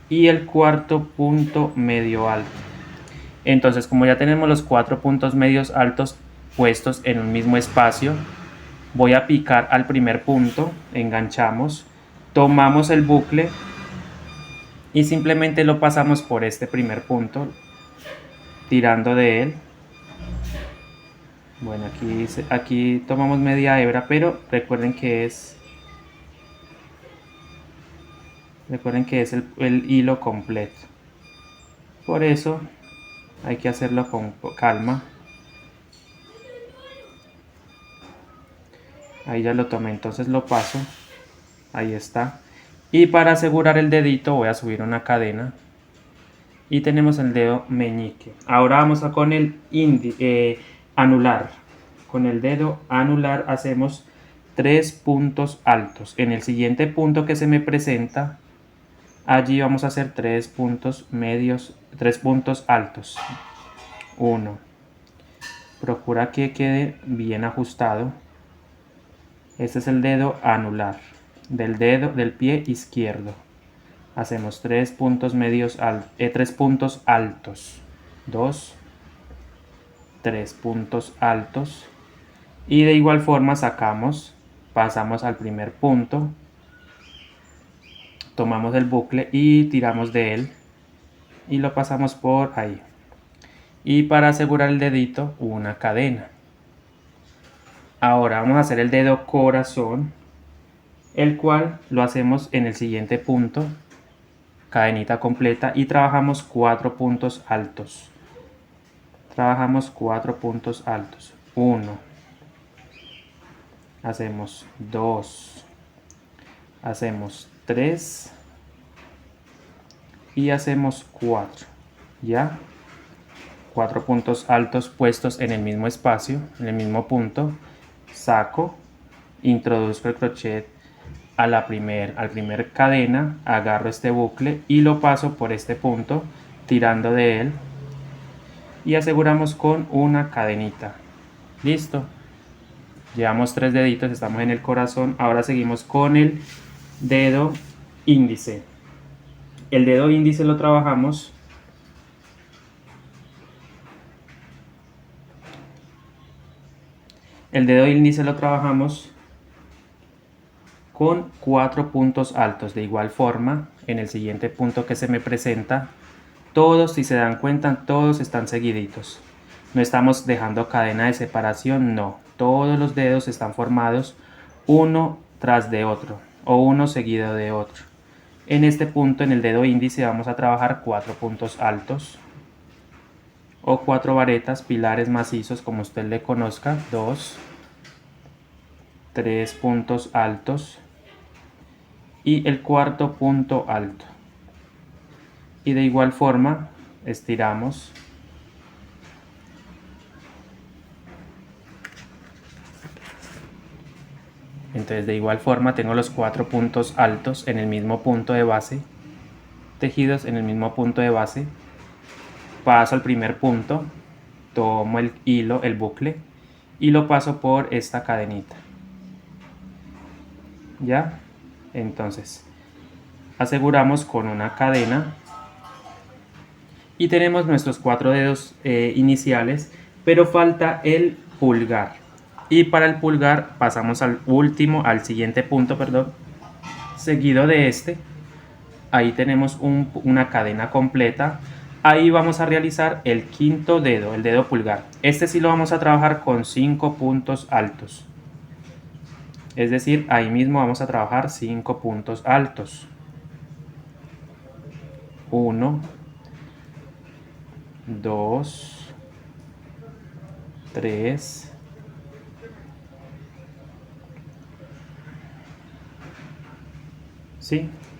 y el cuarto punto medio alto. Entonces, como ya tenemos los 4 puntos medios altos puestos en un mismo espacio, voy a picar al primer punto, enganchamos, tomamos el bucle y simplemente lo pasamos por este primer punto, tirando de él. Bueno, aquí tomamos media hebra, pero recuerden que es el hilo completo. Por eso hay que hacerlo con calma. Ahí ya lo tomé, entonces lo paso. Ahí está. Y para asegurar el dedito voy a subir una cadena. Y tenemos el dedo meñique. Ahora vamos a con el anular. Con el dedo anular hacemos 3 puntos altos. En el siguiente punto que se me presenta, allí vamos a hacer 3 puntos medios, 3 puntos altos. 1. Procura que quede bien ajustado. Este es el dedo anular del pie izquierdo. Hacemos 3 puntos medios, 3 puntos altos. 2, 3 puntos altos. Y de igual forma pasamos al primer punto. Tomamos el bucle y tiramos de él. Y lo pasamos por ahí. Y para asegurar el dedito, una cadena. Ahora vamos a hacer el dedo corazón, el cual lo hacemos en el siguiente punto, cadenita completa, y trabajamos 4 puntos altos. Trabajamos 4 puntos altos. 1, hacemos 2, hacemos 3 y hacemos 4. ¿Ya? 4 puntos altos puestos en el mismo espacio, en el mismo punto. Saco, introduzco el crochet al primer cadena, agarro este bucle y lo paso por este punto, tirando de él, y aseguramos con una cadenita. Listo. Llevamos 3 deditos, estamos en el corazón. Ahora seguimos con el dedo índice. El dedo índice lo trabajamos con 4 puntos altos. De igual forma, en el siguiente punto que se me presenta, todos, si se dan cuenta, todos están seguiditos. No estamos dejando cadena de separación, no. Todos los dedos están formados uno tras de otro o uno seguido de otro. En este punto, en el dedo índice, vamos a trabajar 4 puntos altos o 4 varetas, pilares macizos, como usted le conozca. 2, 3 puntos altos y el cuarto punto alto. Y de igual forma estiramos. Entonces de igual forma tengo los 4 puntos altos en el mismo punto de base, tejidos en el mismo punto de base. Paso al primer punto, tomo el hilo, el bucle, y lo paso por esta cadenita. ¿Ya? Entonces aseguramos con una cadena y tenemos nuestros 4 dedos iniciales, pero falta el pulgar. Y para el pulgar pasamos al siguiente punto, perdón, seguido de este. Ahí tenemos una cadena completa. Ahí vamos a realizar el quinto dedo, el dedo pulgar. Este sí lo vamos a trabajar con 5 puntos altos. Es decir, ahí mismo vamos a trabajar 5 puntos altos. 1, 2, 3,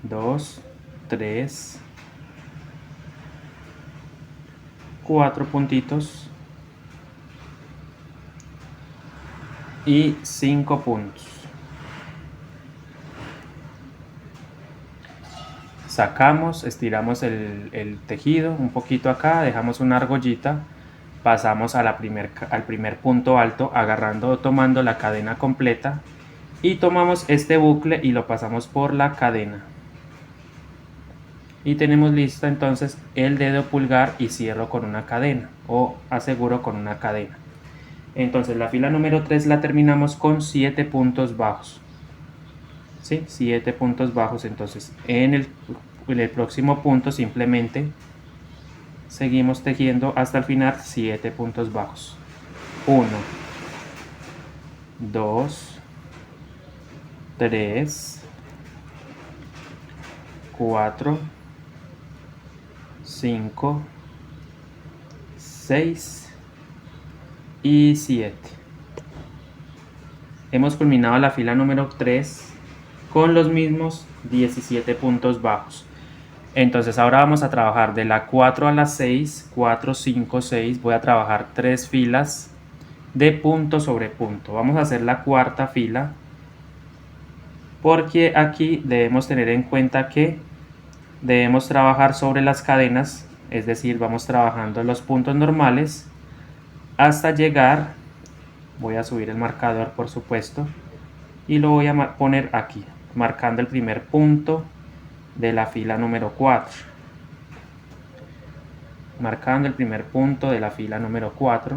2, 3, 4 puntitos y 5 puntos. Sacamos, estiramos el tejido un poquito acá, dejamos una argollita, pasamos al primer punto alto, tomando la cadena completa, y tomamos este bucle y lo pasamos por la cadena. Y tenemos listo entonces el dedo pulgar y cierro con una cadena o aseguro con una cadena. Entonces la fila número 3 la terminamos con 7 puntos bajos. ¿Sí? 7 puntos bajos. Entonces en el próximo punto simplemente seguimos tejiendo hasta el final 7 puntos bajos. 1, 2, 3, 4, 5, 6 y 7. Hemos culminado la fila número 3 con los mismos 17 puntos bajos. Entonces ahora vamos a trabajar de la 4 a la 6, 4, 5, 6. Voy a trabajar 3 filas de punto sobre punto. Vamos a hacer la cuarta fila, porque aquí debemos tener en cuenta que debemos trabajar sobre las cadenas, es decir, vamos trabajando los puntos normales hasta llegar. Voy a subir el marcador, por supuesto, y lo voy a poner aquí, marcando el primer punto de la fila número 4. Marcando el primer punto de la fila número 4,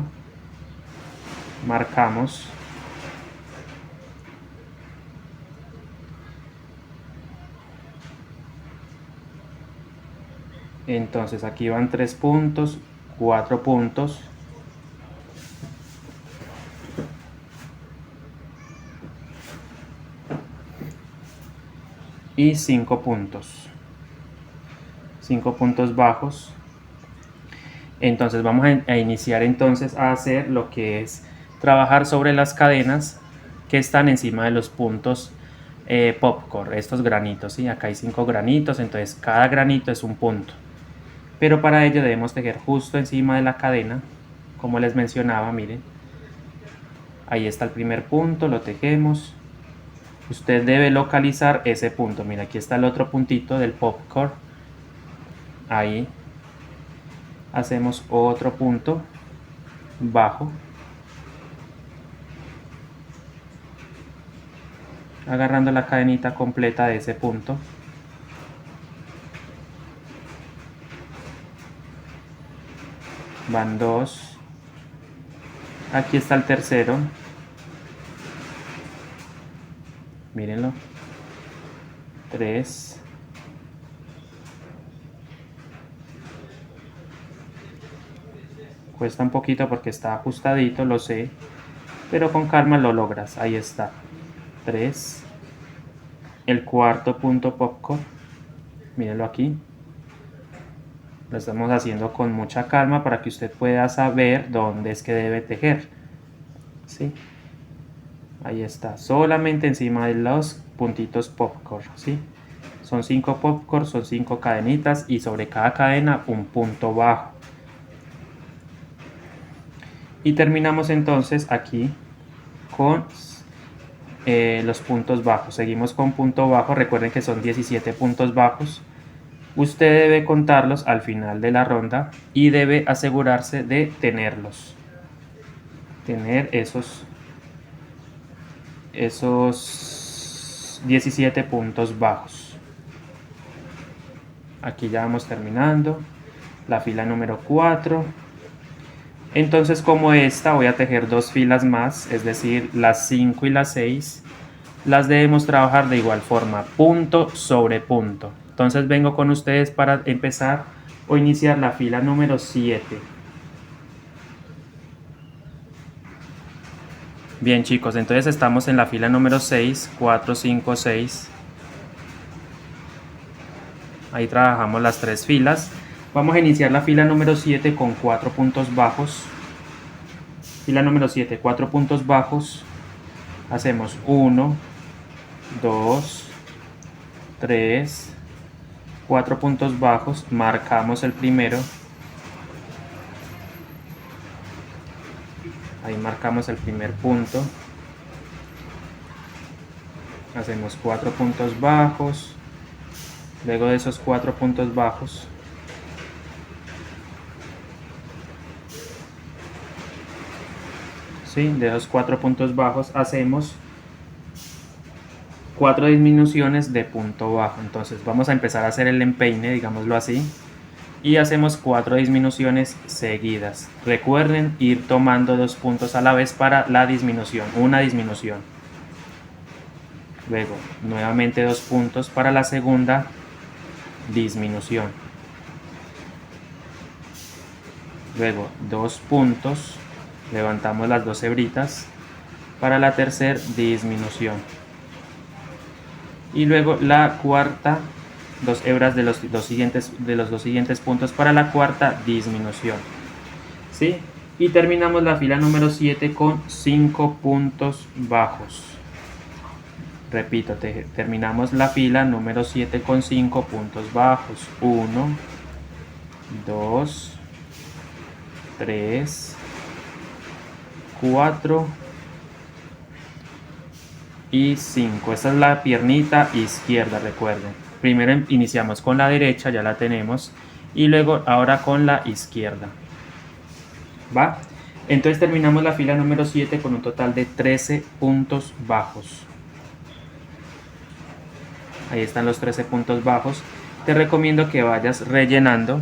marcamos. Entonces aquí van 3 puntos, 4 puntos, y 5 puntos. 5 puntos bajos. Entonces vamos a iniciar entonces a hacer lo que es trabajar sobre las cadenas que están encima de los puntos popcorn, estos granitos, ¿sí? Acá hay 5 granitos, entonces cada granito es un punto. Pero para ello debemos tejer justo encima de la cadena, como les mencionaba, miren. Ahí está el primer punto, lo tejemos. Usted debe localizar ese punto. Mira, aquí está el otro puntito del popcorn. Ahí hacemos otro punto bajo, agarrando la cadenita completa de ese punto. Van 2. Aquí está el tercero. Mírenlo. 3. Cuesta un poquito porque está ajustadito, lo sé, pero con calma lo logras. Ahí está. 3. El cuarto punto popcorn. Mírenlo aquí. Lo estamos haciendo con mucha calma para que usted pueda saber dónde es que debe tejer. ¿Sí? Ahí está. Solamente encima de los puntitos popcorn. ¿Sí? Son 5 popcorn, son 5 cadenitas y sobre cada cadena un punto bajo. Y terminamos entonces aquí con los puntos bajos. Seguimos con punto bajo. Recuerden que son 17 puntos bajos. Usted debe contarlos al final de la ronda y debe asegurarse de tenerlos. Tener esos 17 puntos bajos. Aquí ya vamos terminando. La fila número 4. Entonces, como esta, voy a tejer 2 filas más, es decir, las 5 y las 6. Las debemos trabajar de igual forma, punto sobre punto. Entonces vengo con ustedes para empezar o iniciar la fila número 7. Bien, chicos, entonces estamos en la fila número 6, 4, 5, 6. Ahí trabajamos las 3 filas. Vamos a iniciar la fila número 7 con 4 puntos bajos. Fila número 7, 4 puntos bajos. Hacemos 1, 2, 3, 4 puntos bajos, marcamos el primero, ahí marcamos el primer punto, hacemos 4 puntos bajos, luego de esos 4 puntos bajos, ¿sí? De esos 4 puntos bajos hacemos 4 disminuciones de punto bajo. Entonces vamos a empezar a hacer el empeine, digámoslo así, y hacemos 4 disminuciones seguidas. Recuerden ir tomando 2 puntos a la vez para la disminución, una disminución. Luego nuevamente 2 puntos para la segunda disminución. Luego 2 puntos, levantamos las 2 hebritas para la tercera disminución. Y luego la cuarta, 2 hebras de los dos siguientes puntos para la cuarta disminución. ¿Sí? Y terminamos la fila número 7 con 5 puntos bajos. Repito, terminamos la fila número 7 con 5 puntos bajos. 1, 2, 3, 4 y 5. Esta es la piernita izquierda, recuerden. Primero iniciamos con la derecha, ya la tenemos, y luego ahora con la izquierda. ¿Va? Entonces terminamos la fila número 7 con un total de 13 puntos bajos. Ahí están los 13 puntos bajos. Te recomiendo que vayas rellenando.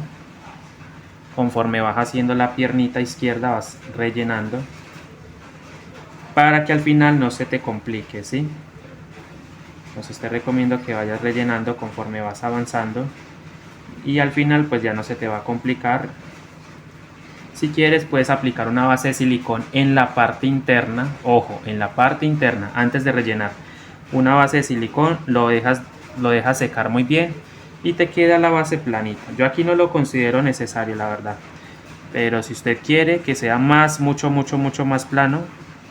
Conforme vas haciendo la piernita izquierda, vas rellenando, para que al final no se te complique, ¿sí? Entonces te recomiendo que vayas rellenando conforme vas avanzando y al final pues ya no se te va a complicar. Si quieres puedes aplicar una base de silicón en la parte interna, ojo, en la parte interna, antes de rellenar. Una base de silicón, lo dejas secar muy bien y te queda la base planita. Yo aquí no lo considero necesario, la verdad, pero si usted quiere que sea mucho más plano,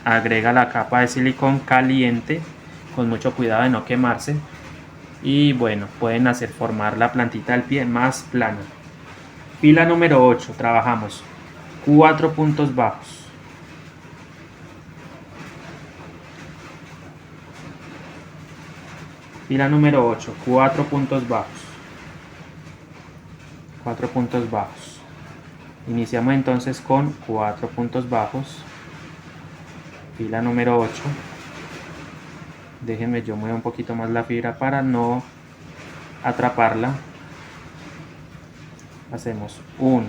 agrega la capa de silicón caliente con mucho cuidado de no quemarse y bueno, pueden hacer formar la plantita del pie más plana. Fila número 8, trabajamos 4 puntos bajos, Fila número 8, 4 puntos bajos. 4 puntos bajos. Iniciamos entonces con 4 puntos bajos. Fila número 8. Déjenme, yo muevo un poquito más la fibra para no atraparla. Hacemos 1,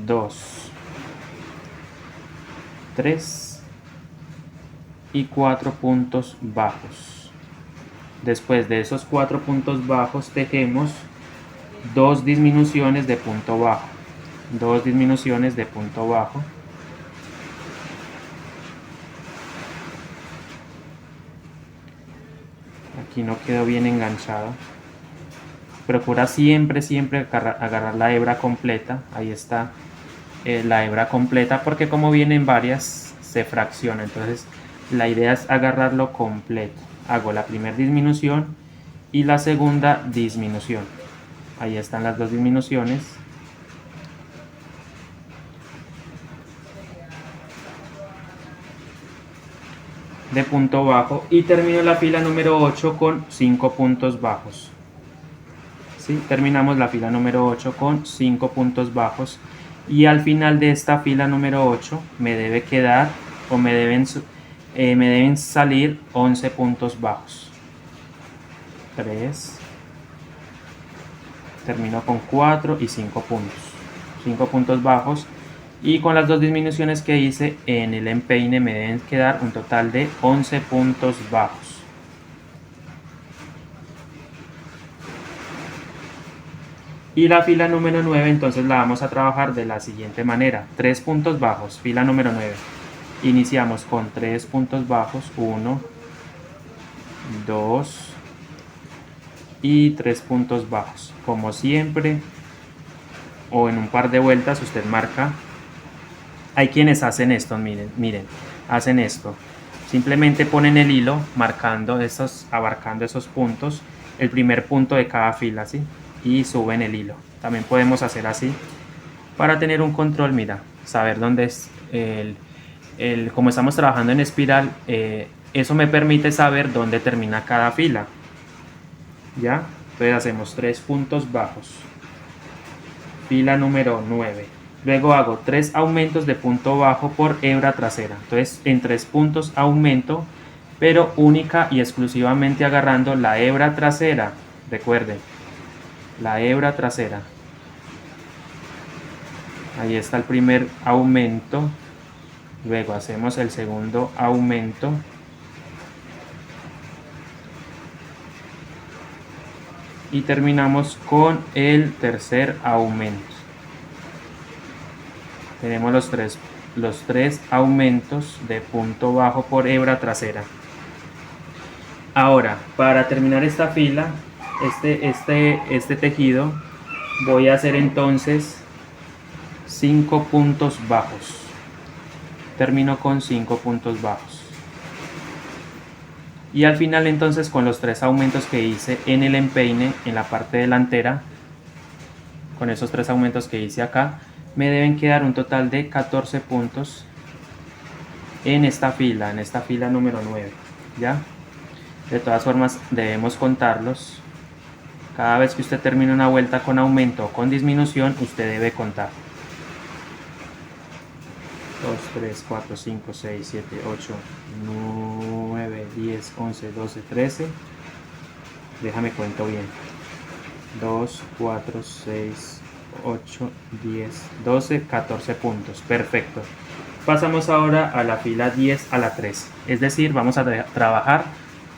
2, 3 y 4 puntos bajos. Después de esos 4 puntos bajos tejemos 2 disminuciones de punto bajo. 2 disminuciones de punto bajo. Aquí no quedó bien enganchado. Procura siempre agarrar la hebra completa. Ahí está la hebra completa, porque como vienen varias se fracciona. Entonces la idea es agarrarlo completo. Hago la primera disminución y la segunda disminución. Ahí están las dos disminuciones. De punto bajo y termino la fila número 8 con 5 puntos bajos. ¿Sí? Terminamos la fila número 8 con 5 puntos bajos y al final de esta fila número 8 me debe quedar o me deben salir 11 puntos bajos. 3, termino con 4 y 5 puntos. 5 puntos bajos. Y con las dos disminuciones que hice en el empeine me deben quedar un total de 11 puntos bajos. Y la fila número 9 entonces la vamos a trabajar de la siguiente manera. 3 puntos bajos, fila número 9. Iniciamos con 3 puntos bajos, 1, 2 y 3 puntos bajos. Como siempre, o en un par de vueltas usted marca. Hay quienes hacen esto, miren, hacen esto. Simplemente ponen el hilo marcando abarcando esos puntos, el primer punto de cada fila, ¿sí? Y suben el hilo. También podemos hacer así para tener un control, mira, saber dónde es como estamos trabajando en espiral, eso me permite saber dónde termina cada fila. ¿Ya? Entonces hacemos 3 puntos bajos. Fila número 9. Luego hago 3 aumentos de punto bajo por hebra trasera. Entonces en 3 puntos aumento, pero única y exclusivamente agarrando la hebra trasera. Recuerden, la hebra trasera. Ahí está el primer aumento. Luego hacemos el segundo aumento. Y terminamos con el tercer aumento. Tenemos los tres aumentos de punto bajo por hebra trasera. Ahora, para terminar esta fila, este tejido, voy a hacer entonces 5 puntos bajos. Termino con 5 puntos bajos. Y al final entonces con los 3 aumentos que hice en el empeine, en la parte delantera, con esos 3 aumentos que hice acá, me deben quedar un total de 14 puntos en esta fila número 9, ¿ya? De todas formas debemos contarlos. Cada vez que usted termine una vuelta con aumento o con disminución, usted debe contar. 2, 3, 4, 5, 6, 7, 8, 9, 10, 11, 12, 13. Déjame cuento bien. 2, 4, 6, 8, 10, 12, 14 puntos. Perfecto. Pasamos ahora a la fila 10 a la 13. Es decir, vamos a trabajar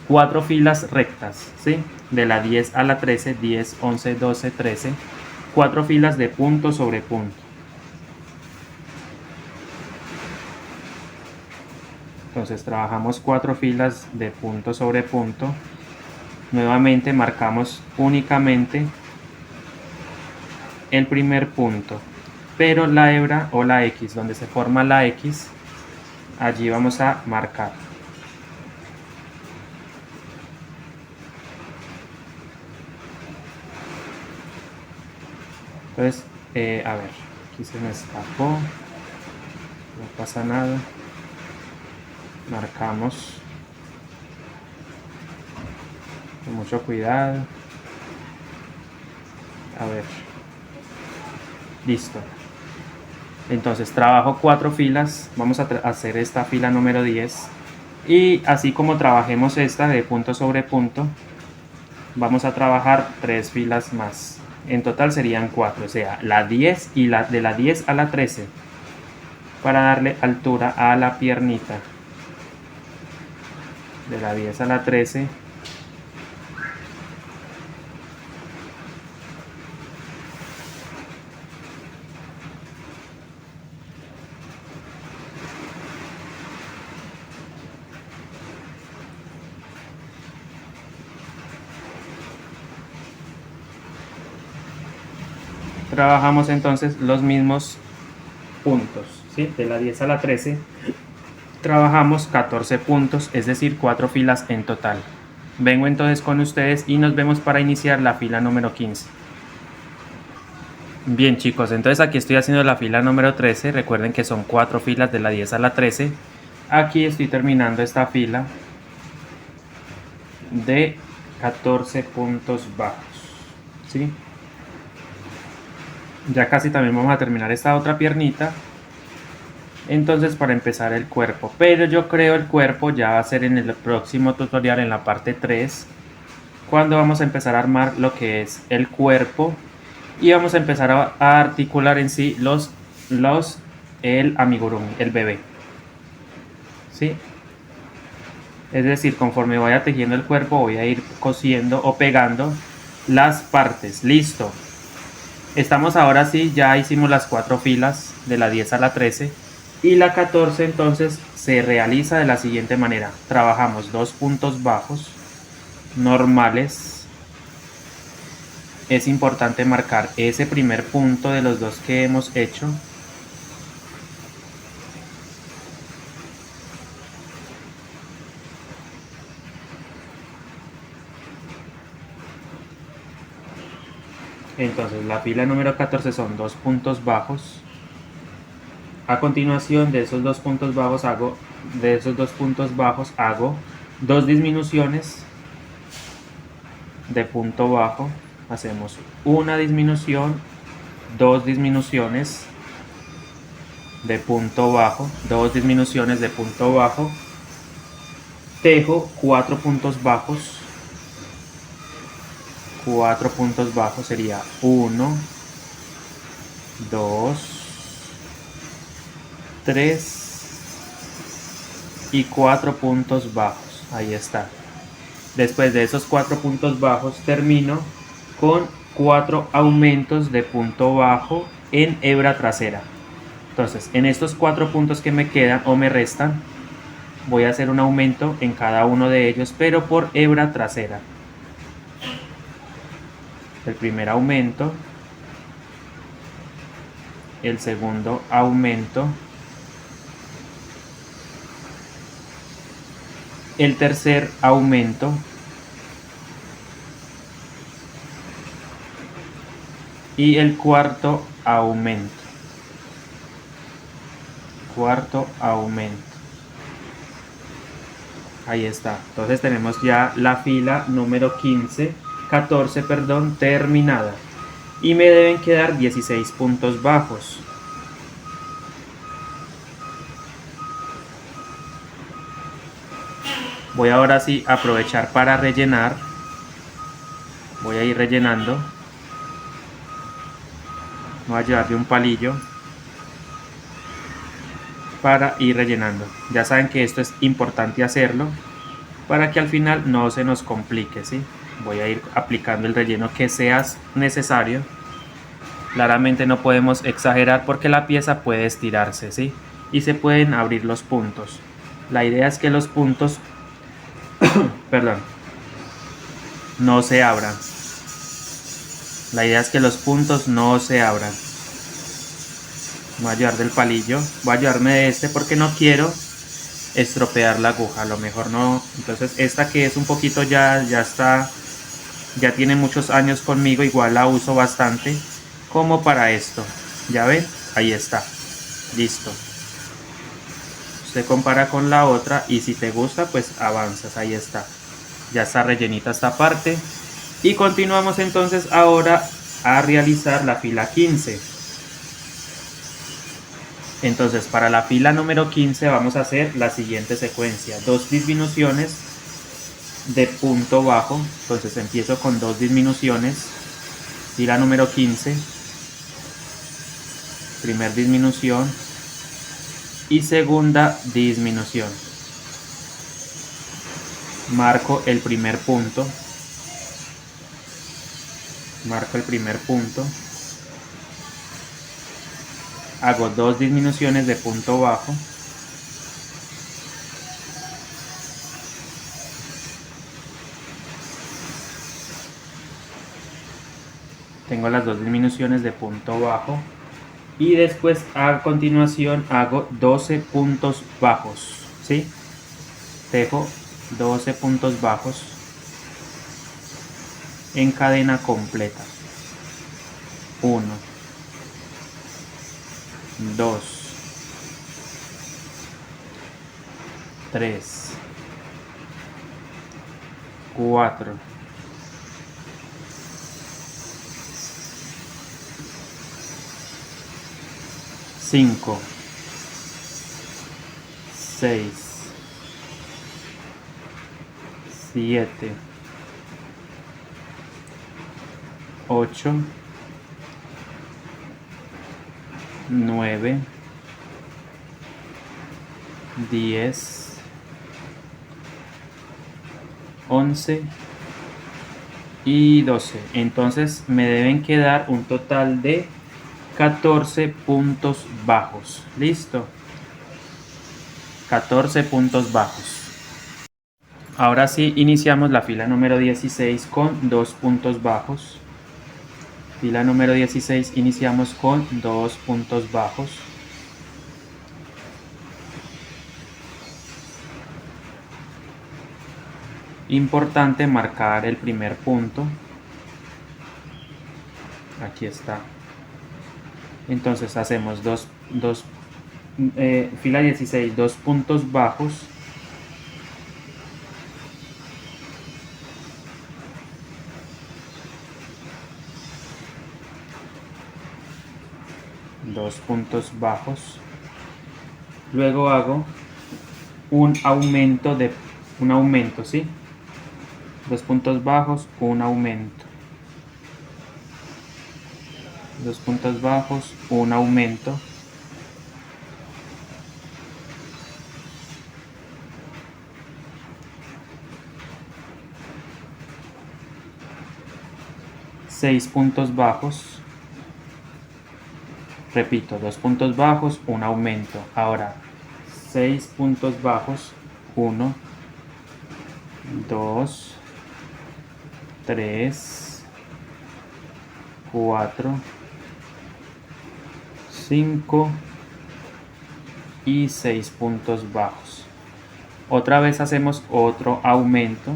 4 filas rectas, ¿sí? De la 10 a la 13, 10, 11, 12, 13. 4 filas de punto sobre punto. Entonces trabajamos 4 filas de punto sobre punto. Nuevamente marcamos únicamente el primer punto, pero la hebra o la X, donde se forma la X, allí vamos a marcar. Entonces, a ver, aquí se me escapó, no pasa nada. Marcamos mucho cuidado. A ver, listo. Entonces trabajo 4 filas, vamos a hacer esta fila número 10 y así como trabajemos esta de punto sobre punto, vamos a trabajar 3 filas más. En total serían 4, o sea, la 10 y de la 10 a la 13 para darle altura a la piernita. De la 10 a la 13. Trabajamos entonces los mismos puntos, ¿sí? De la 10 a la 13 trabajamos 14 puntos, es decir, 4 filas en total. Vengo entonces con ustedes y nos vemos para iniciar la fila número 15. Bien chicos, entonces aquí estoy haciendo la fila número 13, recuerden que son 4 filas de la 10 a la 13. Aquí estoy terminando esta fila de 14 puntos bajos, ¿sí? Ya casi también vamos a terminar esta otra piernita. Entonces para empezar el cuerpo, pero yo creo el cuerpo ya va a ser en el próximo tutorial, en la parte 3, cuando vamos a empezar a armar lo que es el cuerpo y vamos a empezar a articular en sí el amigurumi, el bebé, ¿sí? Es decir, conforme vaya tejiendo el cuerpo voy a ir cosiendo o pegando las partes. Listo. Estamos ahora sí, ya hicimos las 4 filas de la 10 a la 13 y la 14 entonces se realiza de la siguiente manera. Trabajamos 2 puntos bajos normales. Es importante marcar ese primer punto de los 2 que hemos hecho. Entonces la fila número 14 son 2 puntos bajos. A continuación de esos 2 puntos bajos hago 2 disminuciones de punto bajo. Hacemos una disminución, 2 disminuciones de punto bajo, 2 disminuciones de punto bajo. Tejo 4 puntos bajos. 4 puntos bajos sería 1, 2, 3 y 4 puntos bajos. Ahí está. Después de esos 4 puntos bajos termino con 4 aumentos de punto bajo en hebra trasera. Entonces en estos 4 puntos que me quedan o me restan voy a hacer un aumento en cada uno de ellos, pero por hebra trasera. El primer aumento, el segundo aumento, el tercer aumento y el cuarto aumento. Ahí está. Entonces tenemos ya la fila número 14, perdón, terminada. Y me deben quedar 16 puntos bajos. Voy ahora sí a aprovechar para rellenar. Voy a ir rellenando. Voy a llevarle un palillo para ir rellenando. Ya saben que esto es importante hacerlo para que al final no se nos complique, ¿sí? Voy a ir aplicando el relleno que sea necesario. Claramente no podemos exagerar porque la pieza puede estirarse, ¿sí? Y se pueden abrir los puntos. La idea es que los puntos perdón, no se abran. La idea es que los puntos no se abran. Voy a ayudar del palillo. Voy a ayudarme de este porque no quiero estropear la aguja. A lo mejor no. Entonces esta que es un poquito ya está. Ya tiene muchos años conmigo. Igual la uso bastante. Como para esto. ¿Ya ven? Ahí está. Listo. Usted compara con la otra. Y si te gusta pues avanzas. Ahí está. Ya está rellenita esta parte. Y continuamos entonces ahora a realizar la fila 15. Entonces para la fila número 15 vamos a hacer la siguiente secuencia. 2 disminuciones de punto bajo. Entonces empiezo con 2 disminuciones. Fila número 15. Primer disminución. Y segunda disminución. Marco el primer punto. Hago 2 disminuciones de punto bajo. Tengo las 2 disminuciones de punto bajo. Y después a continuación hago 12 puntos bajos, ¿sí? Tejo 12 puntos bajos en cadena completa. 1, 2, 3, 4, 5, 6, 7, 8, 9, 10, 11 y 12. Entonces me deben quedar un total de 14 puntos bajos. Listo. 14 puntos bajos. Ahora sí iniciamos la fila número 16 con 2 puntos bajos. Fila número 16 iniciamos con 2 puntos bajos. Importante marcar el primer punto. Aquí está. Entonces hacemos fila 16, 2 puntos bajos. Dos puntos bajos. Luego hago un aumento, ¿sí? 2 puntos bajos, un aumento. 2 puntos bajos, un aumento. Seis puntos bajos. Repito, 2 puntos bajos, un aumento. Ahora, 6 puntos bajos, 1, 2, 3, 4, 5 y 6 puntos bajos. Otra vez hacemos otro aumento.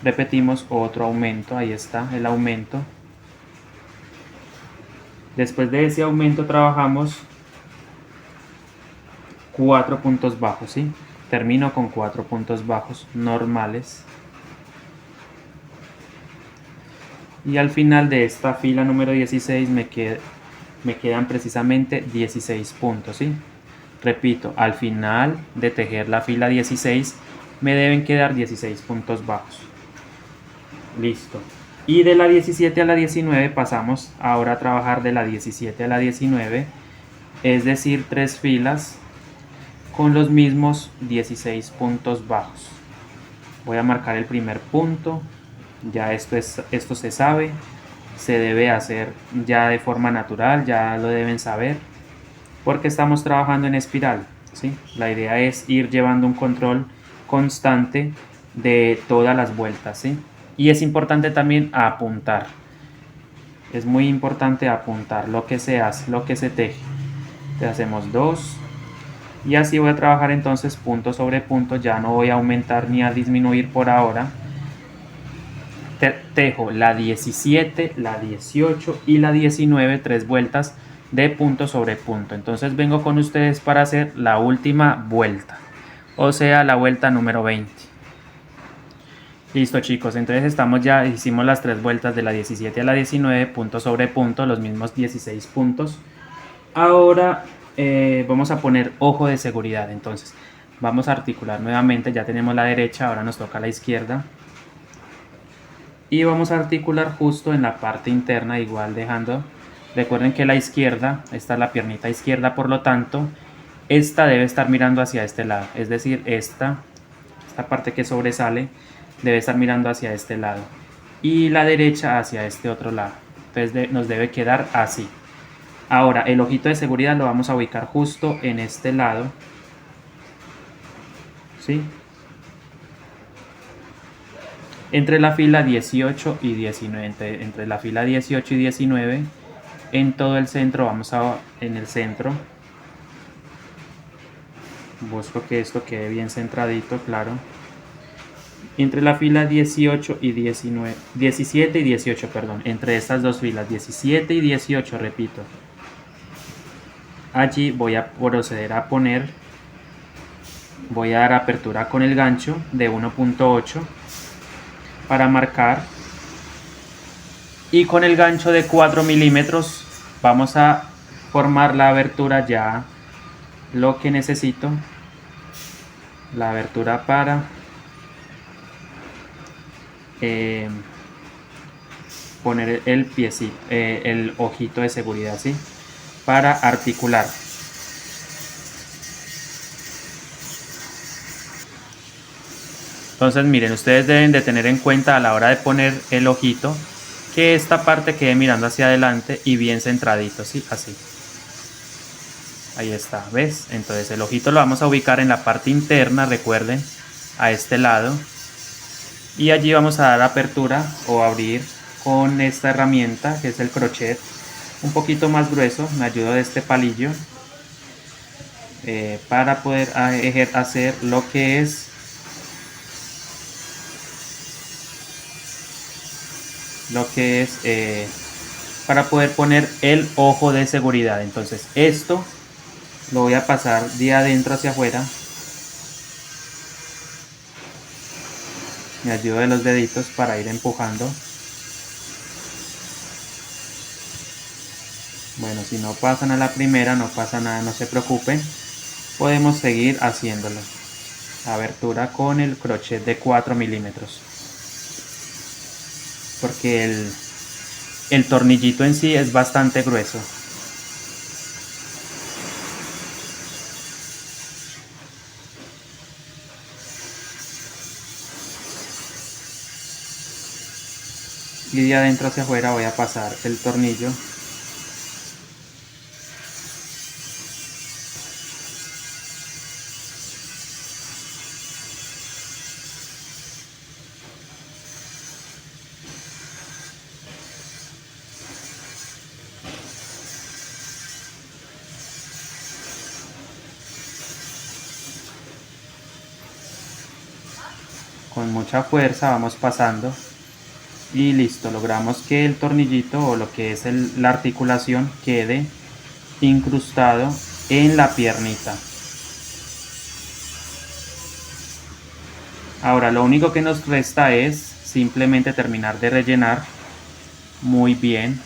Repetimos otro aumento, ahí está el aumento. Después de ese aumento trabajamos 4 puntos bajos, ¿sí? Termino con 4 puntos bajos normales. Y al final de esta fila número 16 me quedan precisamente 16 puntos, ¿sí? Repito, al final de tejer la fila 16 me deben quedar 16 puntos bajos. Listo. Y de la 17 a la 19 pasamos ahora a trabajar de la 17 a la 19, es decir, 3 filas con los mismos 16 puntos bajos. Voy a marcar el primer punto. Ya esto se sabe, se debe hacer ya de forma natural, ya lo deben saber, porque estamos trabajando en espiral, ¿sí? La idea es ir llevando un control constante de todas las vueltas, ¿sí? Y es importante también apuntar. Es muy importante apuntar lo que se hace, lo que se teje. Entonces hacemos 2 y así voy a trabajar entonces punto sobre punto. Ya no voy a aumentar ni a disminuir por ahora. Tejo la 17, la 18 y la 19, 3 vueltas de punto sobre punto. Entonces vengo con ustedes para hacer la última vuelta, o sea la vuelta número 20. Listo, chicos, entonces hicimos las 3 vueltas de la 17 a la 19, punto sobre punto, los mismos 16 puntos. Ahora vamos a poner ojo de seguridad. Entonces vamos a articular nuevamente, ya tenemos la derecha, ahora nos toca la izquierda. Y vamos a articular justo en la parte interna, igual dejando, recuerden que la izquierda, esta es la piernita izquierda, por lo tanto, esta debe estar mirando hacia este lado, es decir, esta parte que sobresale debe estar mirando hacia este lado y la derecha hacia este otro lado. Entonces nos debe quedar así. Ahora el ojito de seguridad lo vamos a ubicar justo en este lado, ¿sí? Entre la fila 18 y 19, entre la fila 18 y 19, en todo el centro, en el centro, busco que esto quede bien centradito, claro. Entre la fila 18 y 19, 17 y 18, perdón, entre estas dos filas, 17 y 18, repito. Allí voy a proceder a voy a dar apertura con el gancho de 1.8 para marcar, y con el gancho de 4 milímetros vamos a formar la abertura, ya lo que necesito, la abertura para poner el piecito, el ojito de seguridad, ¿sí? Para articular. Entonces miren, ustedes deben de tener en cuenta a la hora de poner el ojito que esta parte quede mirando hacia adelante y bien centradito, ¿sí? Así. Ahí está, ¿ves? Entonces el ojito lo vamos a ubicar en la parte interna, recuerden, a este lado. Y allí vamos a dar apertura o abrir con esta herramienta que es el crochet un poquito más grueso. Me ayudo de este palillo para poder hacer lo que es para poder poner el ojo de seguridad. Entonces esto lo voy a pasar de adentro hacia afuera. Me ayudo de los deditos para ir empujando. Bueno, si no pasan a la primera, no pasa nada, no se preocupen. Podemos seguir haciéndolo. Abertura con el crochet de 4 milímetros. Porque el tornillito en sí es bastante grueso. Y de adentro hacia afuera voy a pasar el tornillo. Con mucha fuerza vamos pasando y listo, logramos que el tornillito o lo que es la articulación quede incrustado en la piernita. Ahora lo único que nos resta es simplemente terminar de rellenar muy bien.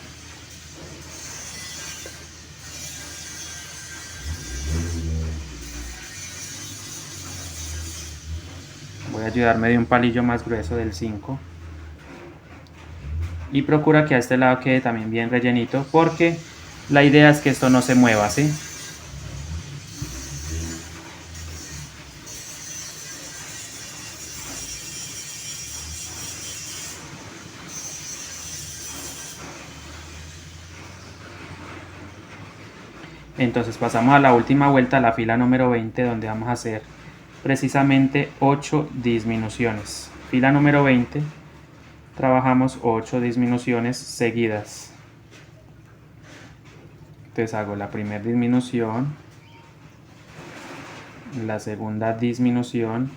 Voy a ayudarme de un palillo más grueso del 5 y procura que a este lado quede también bien rellenito, porque la idea es que esto no se mueva, ¿sí? Entonces pasamos a la última vuelta, a la fila número 20, donde vamos a hacer precisamente 8 disminuciones. Fila número 20, trabajamos 8 disminuciones seguidas. Entonces hago la primera disminución, la segunda disminución,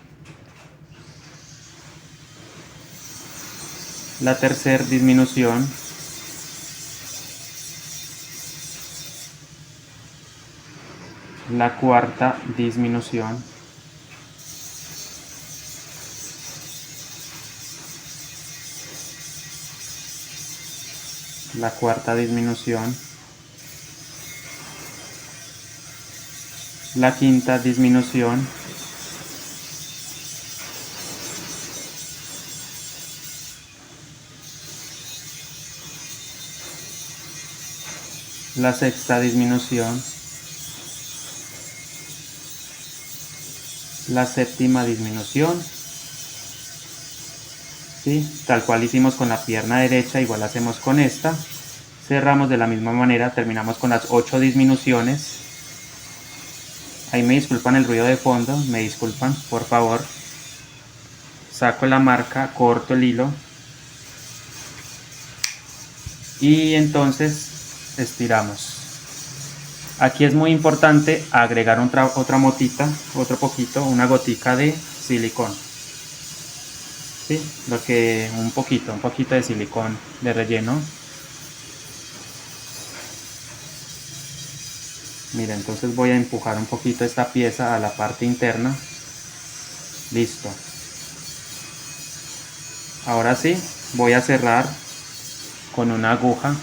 la tercera disminución, la cuarta disminución, la cuarta disminución, la quinta disminución, la sexta disminución, la séptima disminución, ¿sí? Tal cual hicimos con la pierna derecha, igual hacemos con esta, cerramos de la misma manera, terminamos con las 8 disminuciones. Ahí me disculpan el ruido de fondo, me disculpan, por favor. Saco la marca, corto el hilo y entonces estiramos. Aquí es muy importante agregar otra motita, otro poquito, una gotica de silicón. ¿Sí? Un poquito de silicón de relleno. Mira, entonces voy a empujar un poquito esta pieza a la parte interna. Listo. Ahora sí, voy a cerrar con una aguja.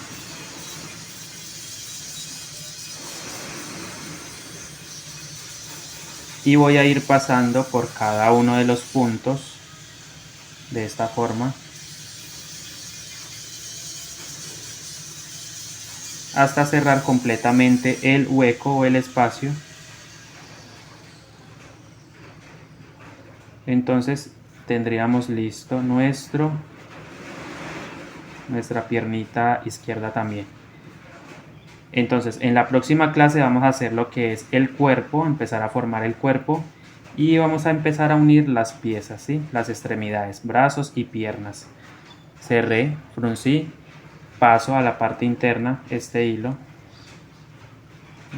Y voy a ir pasando por cada uno de los puntos de esta forma hasta cerrar completamente el hueco o el espacio. Entonces tendríamos listo nuestra piernita izquierda también. Entonces en la próxima clase vamos a hacer lo que es el cuerpo, empezar a formar el cuerpo y vamos a empezar a unir las piezas, ¿sí? Las extremidades, brazos y piernas. Cerré, fruncí, paso a la parte interna este hilo,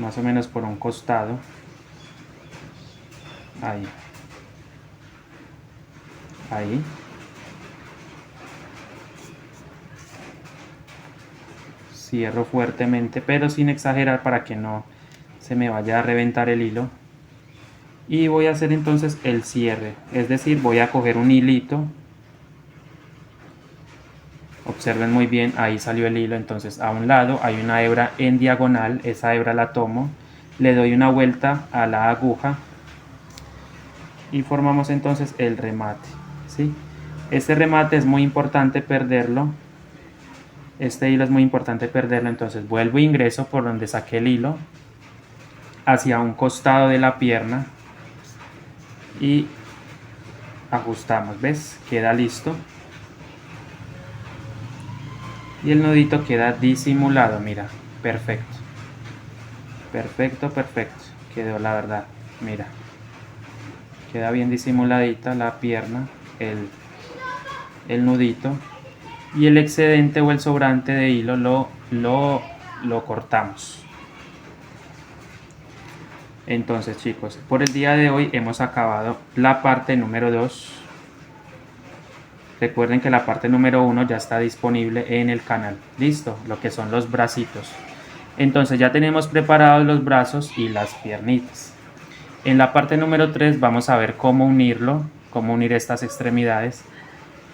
más o menos por un costado, ahí, ahí. Cierro fuertemente, pero sin exagerar para que no se me vaya a reventar el hilo. Y voy a hacer entonces el cierre, es decir, voy a coger un hilito. Observen muy bien, ahí salió el hilo, entonces a un lado hay una hebra en diagonal, esa hebra la tomo, le doy una vuelta a la aguja y formamos entonces el remate, ¿sí? Este remate es muy importante perderlo. Este hilo es muy importante perderlo, entonces vuelvo e ingreso por donde saqué el hilo hacia un costado de la pierna y ajustamos, ¿ves? Queda listo y el nudito queda disimulado, mira, perfecto, perfecto, perfecto, quedó la verdad, mira, queda bien disimuladita la pierna, el nudito. Y el excedente o el sobrante de hilo lo cortamos. Entonces, chicos, por el día de hoy hemos acabado la parte número 2. Recuerden que la parte número 1 ya está disponible en el canal. Listo, lo que son los bracitos. Entonces ya tenemos preparados los brazos y las piernitas. En la parte número 3 vamos a ver cómo unirlo, cómo unir estas extremidades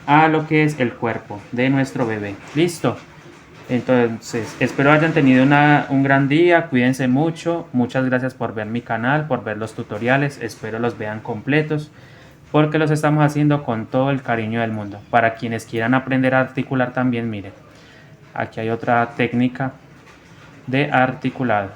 a lo que es el cuerpo de nuestro bebé. Listo. Entonces espero hayan tenido un gran día, cuídense mucho, muchas gracias por ver mi canal, por ver los tutoriales, espero los vean completos porque los estamos haciendo con todo el cariño del mundo. Para quienes quieran aprender a articular también, miren, aquí hay otra técnica de articulado.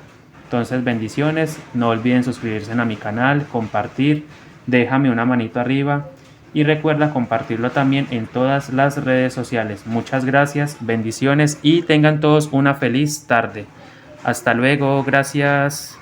Entonces bendiciones, no olviden suscribirse a mi canal, compartir, déjame una manito arriba. Y recuerda compartirlo también en todas las redes sociales. Muchas gracias, bendiciones y tengan todos una feliz tarde. Hasta luego, gracias.